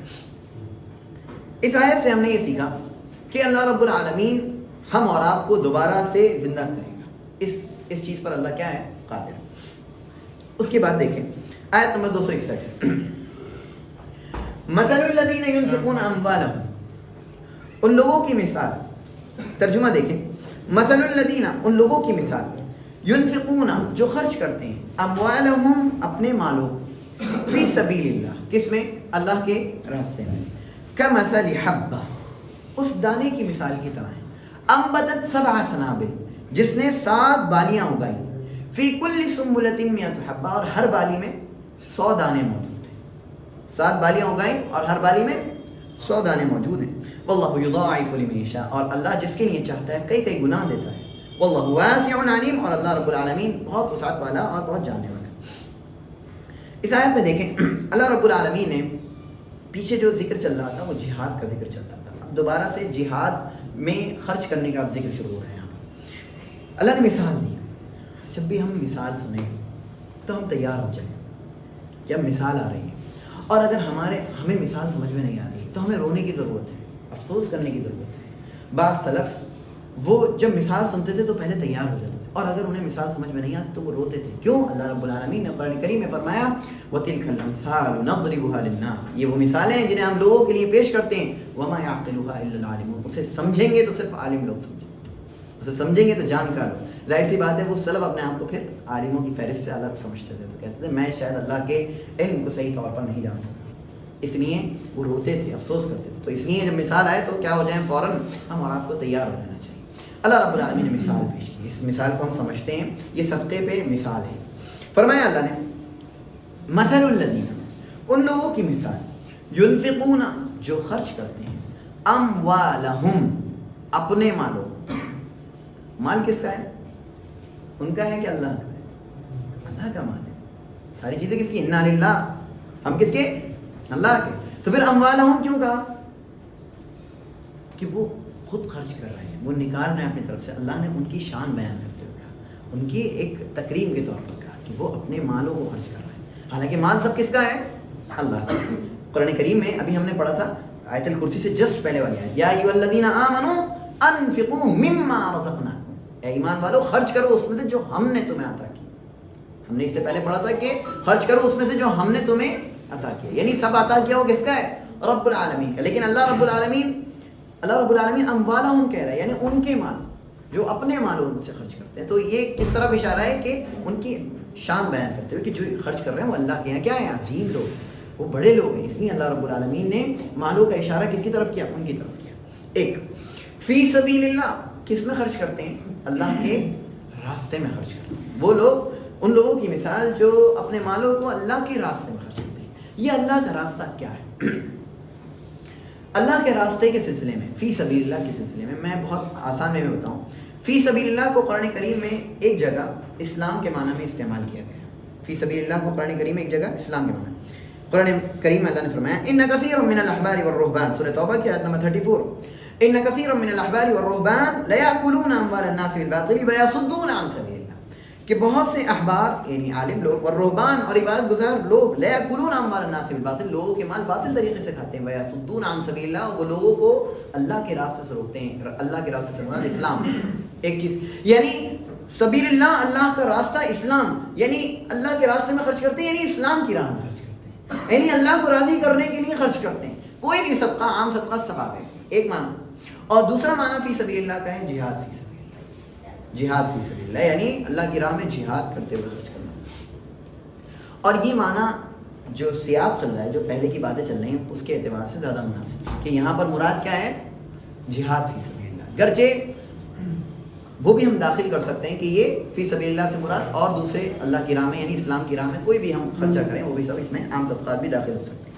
اس آیت سے ہم نے یہ سیکھا کہ اللہ رب العالمین ہم اور آپ کو دوبارہ سے زندہ کرے گا. اس چیز پر اللہ کیا ہے؟ قادر. اس کے بعد دیکھیں آیت نمبر 261, مثل الذین ينفقون اموالهم, ان لوگوں کی مثال. ترجمہ دیکھیں, مثل الذین, ان لوگوں کی مثال, ينفقون, جو خرچ کرتے ہیں, اموالهم, اپنے مالوں, فی سبیل اللہ, کس میں؟ اللہ کے راستے میں, کمثل حبہ, اس دانے کی مثال کی طرح ہے, انبتت 7 سنابل, جس نے 7 بالیاں اگائیں, فی کل سنبلۃ 100 حبہ, اور ہر بالی میں 100 دانے موجود ہیں. 7 بالیاں اگائیں اور ہر بالی میں 100 دانے موجود ہیں. واللہ یضاعف لمن یشاء, اور اللہ جس کے لیے چاہتا ہے کئی گناہ دیتا ہے. واللہ واسع علیم, اور اللہ رب العالمین بہت وسعت والا اور بہت جاننے والا ہے. اس آیت میں دیکھیں اللہ رب العالمین نے پیچھے جو ذکر چل رہا تھا وہ جہاد کا ذکر چل رہا تھا. اب دوبارہ سے جہاد میں خرچ کرنے کا ذکر شروع ہو رہا ہے. یہاں پر اللہ نے مثال دی. جب بھی ہم مثال سنیں تو ہم تیار ہو جائیں کہ اب مثال آ رہی ہے, اور اگر ہمیں مثال سمجھ میں نہیں آ رہی تو ہمیں رونے کی ضرورت ہے, افسوس کرنے کی ضرورت ہے. بعض سلف وہ جب مثال سنتے تھے تو پہلے تیار ہو جاتے تھے, اور اگر انہیں مثال سمجھ میں نہیں آتی تو وہ روتے تھے. کیوں؟ اللہ رب العالمین نے قرآن کریم میں فرمایا وَتِلْكَ الْأَمْثَالُ نَضْرِبُهَا لِلنَّاسِ, یہ وہ مثالیں ہیں جنہیں ہم لوگوں کے لیے پیش کرتے ہیں. وَمَا يَعْقِلُهَا إِلَّا الْعَالِمُونَ, اسے سمجھیں گے تو صرف عالم لوگ سمجھیں, اسے سمجھیں گے تو جانکار لوگ. ظاہر سی بات ہے وہ سلف اپنے آپ کو پھر عالموں کی فہرست سے الگ سمجھتے تھے, تو کہتے تھے میں شاید اللہ کے علم کو صحیح طور پر نہیں جان سکتا, اس لیے وہ روتے تھے, افسوس کرتے تھے. تو اس لیے جب مثال آئے تو کیا ہو جائیں, فوراً ہم اور آپ کو تیار ہو جانا چاہیے. اللہ رب العالمین نے مثال پیش کی, اس مثال کو ہم سمجھتے ہیں, یہ صدقے پہ مثال ہے. فرمایا اللہ نے مثل الذین, ان لوگوں کی مثال, ينفقون, جو خرچ کرتے ہیں, اموالہم, اپنے مالوں. مال کس کا ہے؟ ان کا ہے کہ اللہ کا ہے؟ اللہ کا مال ہے. ساری چیزیں کس کی؟ انا للہ، ہم کس کے؟ اللہ کے. تو پھر اموالہم کیوں کہا؟ کہ وہ خود خرچ کر رہے ہیں، وہ نکال رہے ہیں اپنی طرف سے. اللہ نے ان کی شان بیان کرتے ہوئے کہا، ان کی ایک تکریم کے طور پر کہا کہ وہ اپنے مالوں کو خرچ کر رہے ہیں، حالانکہ مال سب کس کا ہے؟ اللہ کا. قرآن کریم میں ابھی ہم نے پڑھا تھا آیت الکرسی سے جسٹ پہلے والی آیت، یا ایھا الذین آمنوا انفقوا مما رزقناکم، اے ایمان والو خرچ کرو اس میں سے جو ہم نے تمہیں عطا کی. ہم نے اس سے پہلے پڑھا تھا کہ خرچ کرو اس میں سے جو ہم نے تمہیں عطا کیا، یعنی سب عطا کیا وہ کس کا ہے؟ رب العالمین کا. لیکن اللہ رب العالمین اموالہم کہہ رہا ہے، یعنی ان کے مال جو اپنے مالوں سے خرچ کرتے ہیں. تو یہ کس طرف اشارہ ہے کہ ان کی شان بیان کرتے ہوئے کہ جو خرچ کر رہے ہیں وہ اللہ کے ہیں کیا ہیں؟ عظیم لوگ، وہ بڑے لوگ ہیں. اس لیے اللہ رب العالمین نے مالوں کا اشارہ کس کی طرف کیا؟ ان کی طرف کیا. ایک فی سبیل اللہ، کس میں خرچ کرتے ہیں؟ اللہ کے راستے میں خرچ کرتے ہیں. وہ لوگ، ان لوگوں کی مثال جو اپنے مالوں کو اللہ کے راستے میں خرچ کرتے ہیں. یہ اللہ کا راستہ کیا ہے؟ اللہ کے راستے کے سلسلے میں، فی سبیل اللہ کے سلسلے میں بہت آسان میں بتاؤں. فی سبیل اللہ کو قرآن کریم میں ایک جگہ اسلام کے معنی میں استعمال کیا گیا ہے. فی سبیل اللہ کو قرآن کریم میں ایک جگہ اسلام کے معنی میں، قرآن کریم میں اللہ نے فرمایا ان کثیر من الاحبار والرهبان، سورۃ توبہ کی آیت نمبر 34، ان کثیر من الاحبار والرهبان لیاکلون اموال الناس بالباطل ویصدون عن سبیل اللہ، کہ بہت سے احبار یعنی عالم لوگ، والرهبان اور عبادت گزار لوگ، لیاکلون اموال الناس بالباطل، لوگوں کے مال باطل طریقے سے کھاتے ہیں، ویصدون عن سبیل اللہ، وہ لوگوں کو اللہ کے راستے سے روکتے ہیں. اللہ کے راستے سے مراد اسلام ایک چیز، یعنی سبیل اللہ اللہ کا راستہ اسلام، یعنی اللہ کے راستے میں خرچ کرتے ہیں، یعنی اسلام کی راہ میں خرچ کرتے ہیں، یعنی اللہ کو راضی کرنے کے لیے خرچ کرتے ہیں. کوئی بھی صدقہ، عام صدقہ ثواب ہے اس میں، ایک معنی. اور دوسرا معنی فی سبیل اللہ کا ہے جہاد فی سبیل اللہ، جہاد فی سبیل اللہ یعنی اللہ کی راہ میں جہاد کرتے ہوئے خرچ کرنا. اور یہ معنی جو سیاق چل رہا ہے، جو پہلے کی باتیں چل رہی ہیں، اس کے اعتبار سے زیادہ مناسب ہے کہ یہاں پر مراد کیا ہے؟ جہاد فی سبیل اللہ. گرچہ وہ بھی ہم داخل کر سکتے ہیں کہ یہ فی سبیل اللہ سے مراد اور دوسرے اللہ کی راہ میں یعنی اسلام کی راہ میں کوئی بھی ہم خرچہ کریں، وہ بھی سب اس میں عام صدقات بھی داخل ہو سکتے ہیں.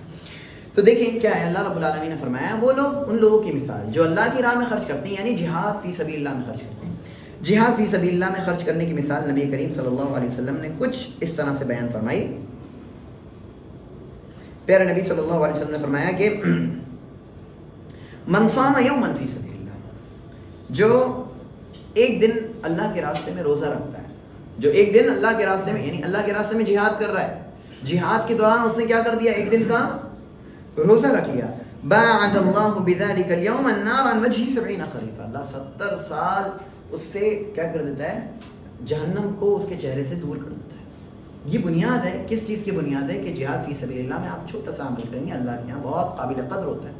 تو دیکھیں کیا ہے، اللہ رب العالمین نے فرمایا وہ لوگ، ان لوگوں کی مثال جو اللہ کی راہ میں خرچ کرتے ہیں، یعنی جہاد فی سبیل اللہ میں خرچ کرتے ہیں. جہاد فی سبیل اللہ میں خرچ کرنے کی مثال نبی کریم صلی اللہ علیہ وسلم نے کچھ اس طرح سے بیان فرمائی. پیارے نبی صلی اللہ علیہ وسلم نے فرمایا کہ من صام یوما فی سبیل اللہ، جو ایک دن اللہ کے راستے میں روزہ رکھتا ہے، جو ایک دن اللہ کے راستے میں یعنی اللہ کے راستے میں جہاد کر رہا ہے، جہاد کے دوران اس نے کیا کر دیا؟ ایک دن کا روزہ رکھ لیا. باعد اللہ بذلک اليوم النار عن وجهه 70 خریفہ، اللہ 70 سال اس سے کیا کر دیتا ہے؟ جہنم کو اس کے چہرے سے دور کر دیتا ہے. یہ بنیاد ہے، کس چیز کی بنیاد ہے؟ کہ جہاد فی سبیل اللہ میں آپ چھوٹا سا عمل کریں گے، اللہ کے یہاں بہت قابل قدر ہوتا ہے.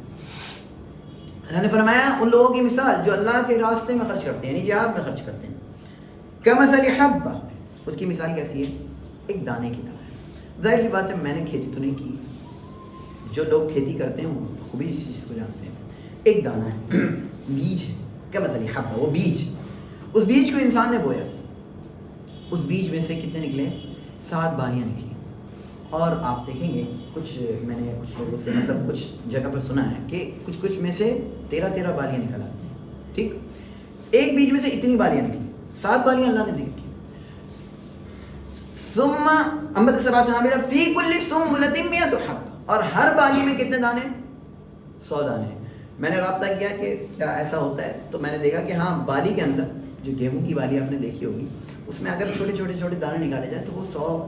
اللہ نے فرمایا ان لوگوں کی مثال جو اللہ کے راستے میں خرچ کرتے ہیں، یعنی جہاد میں خرچ کرتے ہیں، کمثل حبہ، اس کی مثال کیسی ہے؟ ایک دانے کی طرح ہے. ظاہر سی بات ہے میں نے کھیتی تو نہیں کی، جو لوگ کھیتی کرتے ہیں وہ خوبی اس چیز کو جانتے ہیں. ایک دانہ ہے، بیج ہے، کمثل حبہ، وہ بیج، اس بیج کو انسان نے بویا، اس بیج میں سے کتنے نکلے؟ 7 بالیاں نکلی. اور آپ دیکھیں گے کچھ، میں نے کچھ لوگوں سے مطلب کچھ جگہ پر سنا ہے کہ کچھ میں سے 13 بالیاں نکل آتی ہیں. ٹھیک، ایک بیج میں سے اتنی بالیاں نکلی، 7 بالیاں اللہ نے ذکر کی. ثم انبت 7 سنابل فی کل سنبلۃ 100 حبۃ، اور ہر بالی میں کتنے دانے؟ 100 دانے. میں نے رابطہ کیا کہ کیا ایسا ہوتا ہے، تو میں نے دیکھا کہ ہاں بالی کے اندر جو گیہوں کی بالی آپ نے دیکھی ہوگی، اس میں اگر چھوٹے چھوٹے دانے نکالے جائیں تو وہ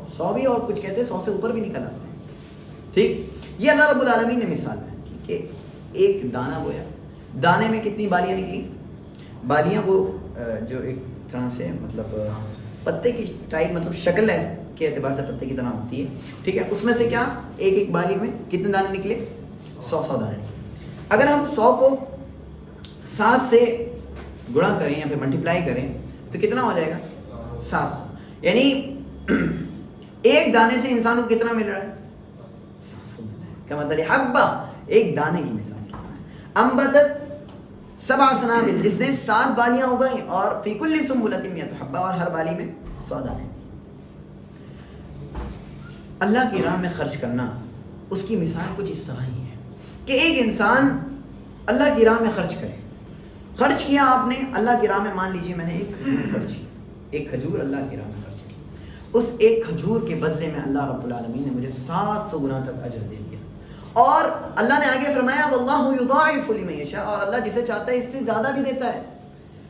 100 بھی، اور کچھ کہتے ہیں 100 سے اوپر بھی نکل آتے ہیں. ٹھیک، یہ اللہ رب العالمین نے مثال ہے کہ ایک دانہ بویا، دانے میں کتنی بالیاں نکلی؟ بالیاں وہ جو ایک طرح سے مطلب پتے کی ٹائپ، مطلب شکل ہے کے اعتبار سے پتے کی طرح ہوتی ہے. ٹھیک ہے، اس میں سے کیا ایک بالی میں کتنے دانے نکلے؟ 100 دانے نکلے. اگر ہم 100 کو 7 سے گڑا کریں یا پھر ملٹیپلائی کریں تو کتنا ہو جائے گا؟ 700. یعنی ایک دانے سے انسان کو کتنا مل رہا ہے؟ 700 مل رہا ہے. کیا مطلب؟ حبہ، ایک دانے کی مثال کی طرح ہے. انبتت 7 سنابل، جس نے 7 بالیاں اگائیں، اور فی کل سنبلۃ 100 حبہ، اور ہر بالی میں 100 دانے. اللہ کی راہ میں خرچ کرنا، اس کی مثال کچھ اس طرح ہی ہے کہ ایک انسان اللہ کی راہ میں خرچ کرے. خرچ کیا آپ نے اللہ کی راہ میں، مان لیجیے میں نے ایک کھجور خرچ کی، ایک کھجور اللہ کی راہ میں خرچ کی، اس ایک کھجور کے بدلے میں اللہ رب العالمین نے مجھے 700 گنا تک اجر دے دیا. اور اللہ نے آگے فرمایا واللہ یضاعف لمن یشاء، اور اللہ جسے چاہتا ہے اس سے زیادہ بھی دیتا ہے،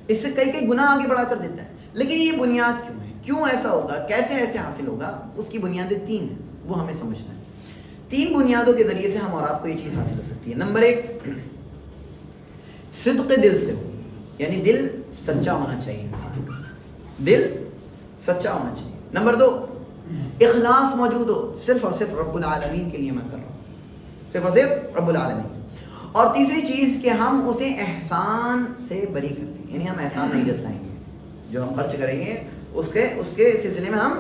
اس سے کئی گنا آگے بڑھا کر دیتا ہے. لیکن یہ بنیاد کیوں ہے، کیوں ایسا ہوگا، کیسے ایسے حاصل ہوگا؟ اس کی بنیادیں 3 ہیں، وہ ہمیں سمجھنا ہے. 3 بنیادوں کے ذریعے سے ہم اور آپ کو یہ چیز حاصل ہو سکتی ہے. نمبر 1 صدق دل سے ہو، یعنی دل سچا ہونا چاہیے انسان کا، دل سچا ہونا چاہیے. نمبر 2 اخلاص موجود ہو، صرف اور صرف رب العالمین کے لیے میں کر رہا ہوں، صرف اور صرف رب العالمین. اور تیسری چیز کہ ہم اسے احسان سے بری کر دیں، یعنی ہم احسان نہیں جتلائیں گے، جو ہم خرچ کریں گے اس کے سلسلے میں ہم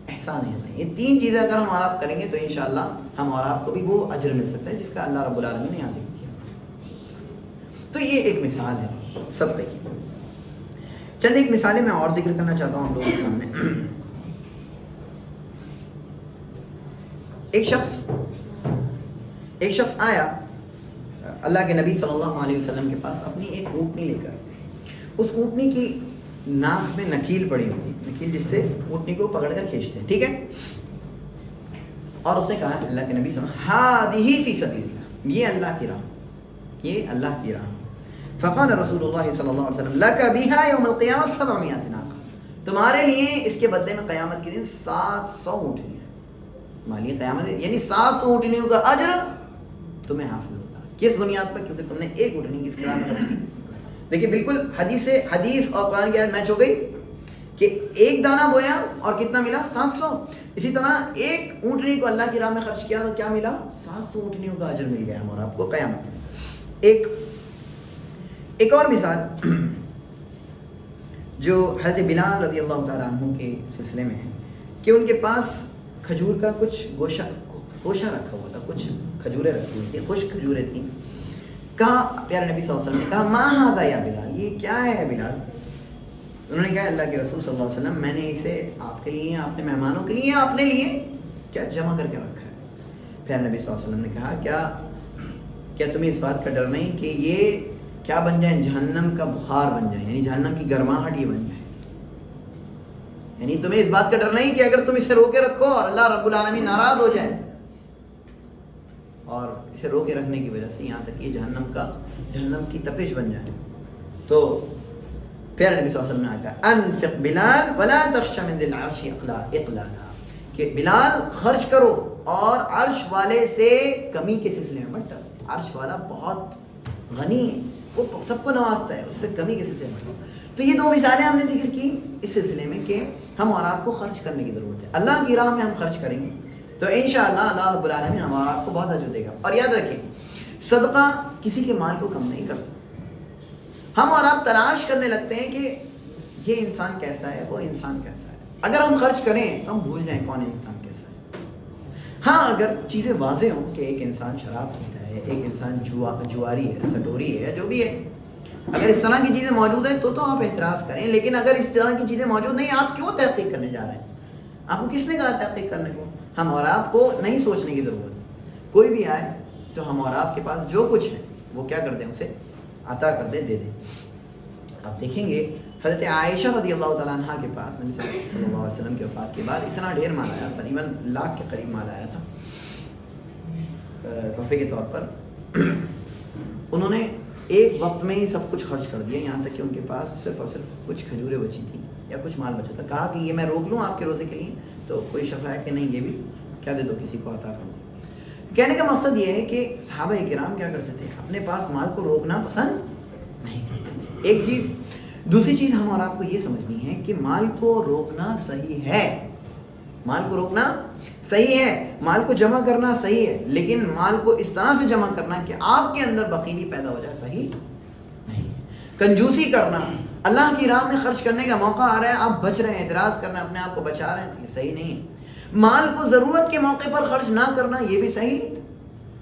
احسان نہیں جتلائیں گے. یہ 3 چیزیں اگر ہم اور آپ کریں گے تو انشاءاللہ ہم اور آپ کو بھی وہ اجر مل سکتا ہے جس کا اللہ رب العالمین نے یہاں ذکر کیا. تو یہ ایک مثال ہے صدقے کی. چند ایک مثالیں میں اور ذکر کرنا چاہتا ہوں ہم لوگوں کے سامنے. ایک شخص آیا اللہ کے نبی صلی اللہ علیہ وسلم کے پاس اپنی ایک اونٹنی لے کر. اس اونٹنی کی ناک میں نکیل پڑی ہوئی تھی، نکیل جس سے اونٹنی کو پکڑ کر کھینچتے ہیں، ٹھیک ہے. اور اس نے کہا اللہ کے نبی صلی اللہ علیہ وسلم ہذہ فی سبیل اللہ، یہ اللہ کی راہ، یہ اللہ کی راہ. فقال رسول اللہ صلی اللہ علیہ وسلم لک بہا یوم القیامہ 700 ناقہ، تمہارے لیے اس کے بدلے میں قیامت کے دن 700 اونٹنیاں، مالی قیامت یعنی 700 اونٹنیوں کا اجر تمہیں حاصل ہوگا. کس بنیاد پر؟ کیونکہ تم نے ایک اونٹنی کس قرآن میں خرچ کی. دیکھیے بالکل حدیث اور قرآن کی آیت میچ ہو گئی کہ ایک دانہ بویا اور کتنا ملا؟ 700. اسی طرح ایک اونٹنی کو اللہ کی راہ میں خرچ کیا تو کیا ملا؟ 700 اونٹنیوں کا اجر مل گیا ہمارا آپ کو قیامت میں. ایک اور مثال جو حضرت بلال رضی اللہ تعالیٰ عنہ کے سلسلے میں ہے کہ ان کے پاس کھجور کا کچھ گوشہ رکھا ہوا تھا، کچھ کھجوریں رکھی ہوئی تھیں، خشک کھجوریں تھیں. کہا پیارے نبی صلی اللہ علیہ وسلم نے کہا ما ھذا یا بلال، یہ کیا ہے بلال؟ انہوں نے کہا اللہ کے رسول صلی اللہ علیہ وسلم میں نے اسے آپ کے لیے، اپنے مہمانوں کے لیے، اپنے لیے کیا جمع کر کے رکھا ہے. پیارے نبی صلی اللہ علیہ وسلم نے کہا کیا تمہیں اس بات کا ڈر نہیں کہ یہ کیا بن جائے؟ جہنم کا بخار بن جائے، یعنی جہنم کی گرماہٹ یہ بن جائے. یعنی تمہیں اس بات کا ڈر نہیں کہ اگر تم اسے رو کے رکھو اور اللہ رب العالمین ناراض ہو جائے، اور اسے رو کے رکھنے کی وجہ سے یہاں تک یہ جہنم کی تپش بن جائے. تو پیارے نبی صلی اللہ علیہ وسلم نے کہا انفق بلال ولا تخش من ذی العرش اقلالا، کہ بلال خرچ کرو اور عرش والے سے کمی کے سلسلے میں مت ڈرو. عرش والا بہت غنی ہے، وہ سب کو نوازتا ہے، اس سے کمی کے سلسلے میں. تو یہ 2 مثالیں ہم نے ذکر کی اس سلسلے میں کہ ہم اور آپ کو خرچ کرنے کی ضرورت ہے. اللہ کی راہ میں ہم خرچ کریں گے تو انشاءاللہ اللہ رب العالمین ہمارا آپ کو بہت اجر دے گا. اور یاد رکھیں صدقہ کسی کے مال کو کم نہیں کرتا. ہم اور آپ تلاش کرنے لگتے ہیں کہ یہ انسان کیسا ہے، وہ انسان کیسا ہے. اگر ہم خرچ کریں تو ہم بھول جائیں کون انسان کیسا ہے. ہاں اگر چیزیں واضح ہوں کہ ایک انسان شراب پیتا ہے، ایک انسان جواری ہے، سٹوری ہے، جو بھی ہے، اگر اس طرح کی چیزیں موجود ہیں تو آپ احتراز کریں. لیکن اگر اس طرح کی چیزیں موجود نہیں، آپ کیوں تحقیق کرنے جا رہے ہیں؟ آپ کو کس نے کہا تحقیق کرنے کو؟ ہم اور آپ کو نہیں سوچنے کی ضرورت ہے. کوئی بھی آئے تو ہم اور آپ کے پاس جو کچھ ہے وہ کیا کر دیں، اسے عطا کر دیں، دے دیں. آپ دیکھیں گے حضرت عائشہ رضی اللہ تعالیٰ عنہ کے پاس نبی صلی اللہ علیہ وسلم کی وفات کے بعد اتنا ڈھیر مال آیا، تقریباً 1,00,000 کے قریب مال آیا تھا تحفے کے طور پر. انہوں نے ایک وقت میں ہی سب کچھ خرچ کر دیا، یہاں تک کہ ان کے پاس صرف اور صرف کچھ کھجوریں بچی تھیں یا کچھ مال بچا تھا. کہا کہ یہ میں روک لوں آپ کے روزے کے لیے، تو کوئی شخص آیا کہ نہیں، یہ بھی کیا دے دو، کسی کو عطا کر دو. کہنے کا مقصد یہ ہے کہ صحابہ کرام کیا کرتے تھے، اپنے پاس مال کو روکنا پسند نہیں کرتے تھے. ایک چیز. دوسری چیز ہم اور آپ کو یہ سمجھنی ہے کہ مال کو روکنا صحیح ہے، مال کو روکنا صحیح ہے، مال کو جمع کرنا صحیح ہے، لیکن مال کو اس طرح سے جمع کرنا کہ آپ کے اندر بخیلی پیدا ہو جائے صحیح نہیں. کنجوسی کرنا، اللہ کی راہ میں خرچ کرنے کا موقع آ رہا ہے، آپ بچ رہے ہیں، اعتراض کرنا، اپنے آپ کو بچا رہے ہیں، تو یہ صحیح نہیں ہے. مال کو ضرورت کے موقع پر خرچ نہ کرنا یہ بھی صحیح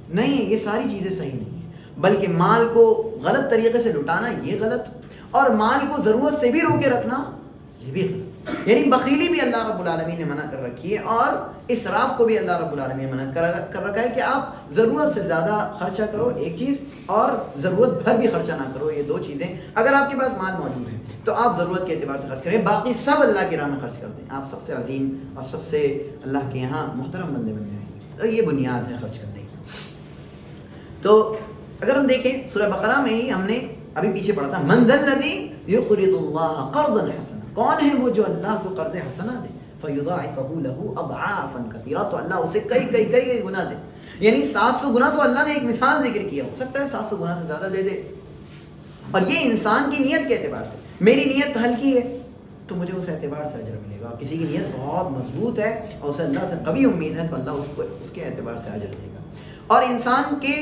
نہیں ہے. یہ ساری چیزیں صحیح نہیں ہیں، بلکہ مال کو غلط طریقے سے لٹانا یہ غلط، اور مال کو ضرورت سے بھی روکے رکھنا یہ بھی غلط. یعنی بخیلی بھی اللہ رب العالمین نے منع کر رکھی ہے، اور اسراف کو بھی اللہ رب العالمین نے منع کر رکھا ہے کہ آپ ضرورت سے زیادہ خرچہ کرو ایک چیز، اور ضرورت بھر بھی خرچہ نہ کرو، یہ دو چیزیں۔ اگر آپ کے پاس مال موجود ہے تو آپ ضرورت کے اعتبار سے خرچ کریں، باقی سب اللہ کی راہ میں خرچ کر دیں، آپ سب سے عظیم اور سب سے اللہ کے یہاں محترم بندے بن جائیں گے۔ تو یہ بنیاد ہے خرچ کرنے کی۔ تو اگر ہم دیکھیں سورہ بقرہ میں ہی ہم نے ابھی پیچھے پڑھا تھا، من ذا الذی یقرض اللہ قرضا حسنا، کون ہے وہ جو اللہ کو قرض حسنا دے، فیضاعفہ لہ اضعافا کثیرہ، تو اللہ اسے کئی گنا دے۔ یعنی 700 گنا تو اللہ نے ایک مثال ذکر کیا، ہو سکتا ہے 700 گنا سے زیادہ دے دے، اور یہ انسان کی نیت کے اعتبار سے۔ میری نیت ہلکی ہے تو مجھے اس اعتبار سے اجر ملے گا، اور کسی کی نیت بہت مضبوط ہے اور اسے اللہ سے قوی امید ہے تو اللہ اس کے اعتبار سے اجر دے گا۔ اور انسان کے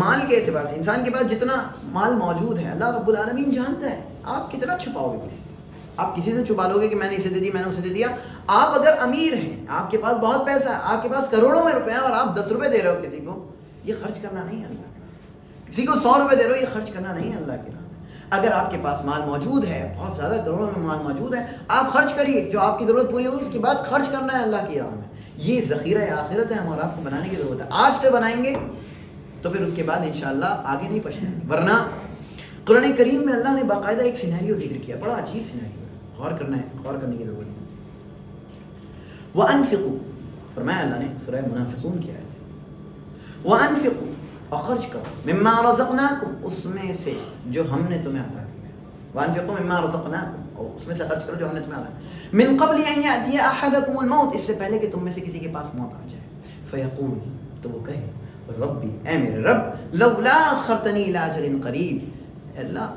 مال کے اعتبار سے، انسان کے پاس جتنا مال موجود ہے اللہ رب العالمین جانتا ہے، آپ کتنا چھپاؤ گے کسی سے؟ آپ کسی سے چھپا لو گے کہ میں نے اسے دے دی، میں نے اسے دے دیا۔ آپ اگر امیر ہیں، آپ کے پاس بہت پیسہ ہے، آپ کے پاس کروڑوں میں روپے ہیں، اور آپ 10 روپے دے رہے ہو کسی کو، یہ خرچ کرنا نہیں ہے اللہ کا۔ کسی کو 100 روپے دے رہے ہو، یہ خرچ کرنا نہیں ہے اللہ کی راہ میں۔ اگر آپ کے پاس مال موجود ہے، بہت زیادہ کروڑوں میں مال موجود ہے، آپ خرچ کریے، جو آپ کی ضرورت پوری ہوگی اس کے بعد خرچ کرنا ہے اللہ کی راہ میں۔ یہ ذخیرہ آخرت ہے، ہم اور آپ کو بنانے کی ضرورت ہے۔ آج سے بنائیں گے تو پھر اس کے بعد انشاءاللہ آگے نہیں پچھتائیں گے۔ ورنہ قرآن کریم میں اللہ نے باقاعدہ ایک سینیریو ذکر کیا، بڑا عجیب سینیریو ہے، غور کرنا ہے، غور کرنے کی ضرورت ہے۔ وَأَنفِقُوا، فرمایا اللہ نے سورہ منافقون کی آیت ہے، وَأَنفِقُوا، اور خرچ کرو، مِمَّا رَزَقْنَاكُمْ، اس میں سے جو ہم نے تمہیں عطا کیا ہے، وَأَنفِقُوا مِمَّا رَزَقْنَاكُمْ، اور اس میں سے خرچ کرو جو ہم نے تمہیں عطا کیا، مِن قَبْلِ أَن يَأْتِيَ أَحَدَكُمُ الْمَوْتُ، اس سے پہلے کہ تم میں سے کسی کے پاس موت آ جائے، فَيَقُولُ، تو وہ کہے، ربی، اے میرے رب، لولا اخرتنی الی اجل قریب، اللہ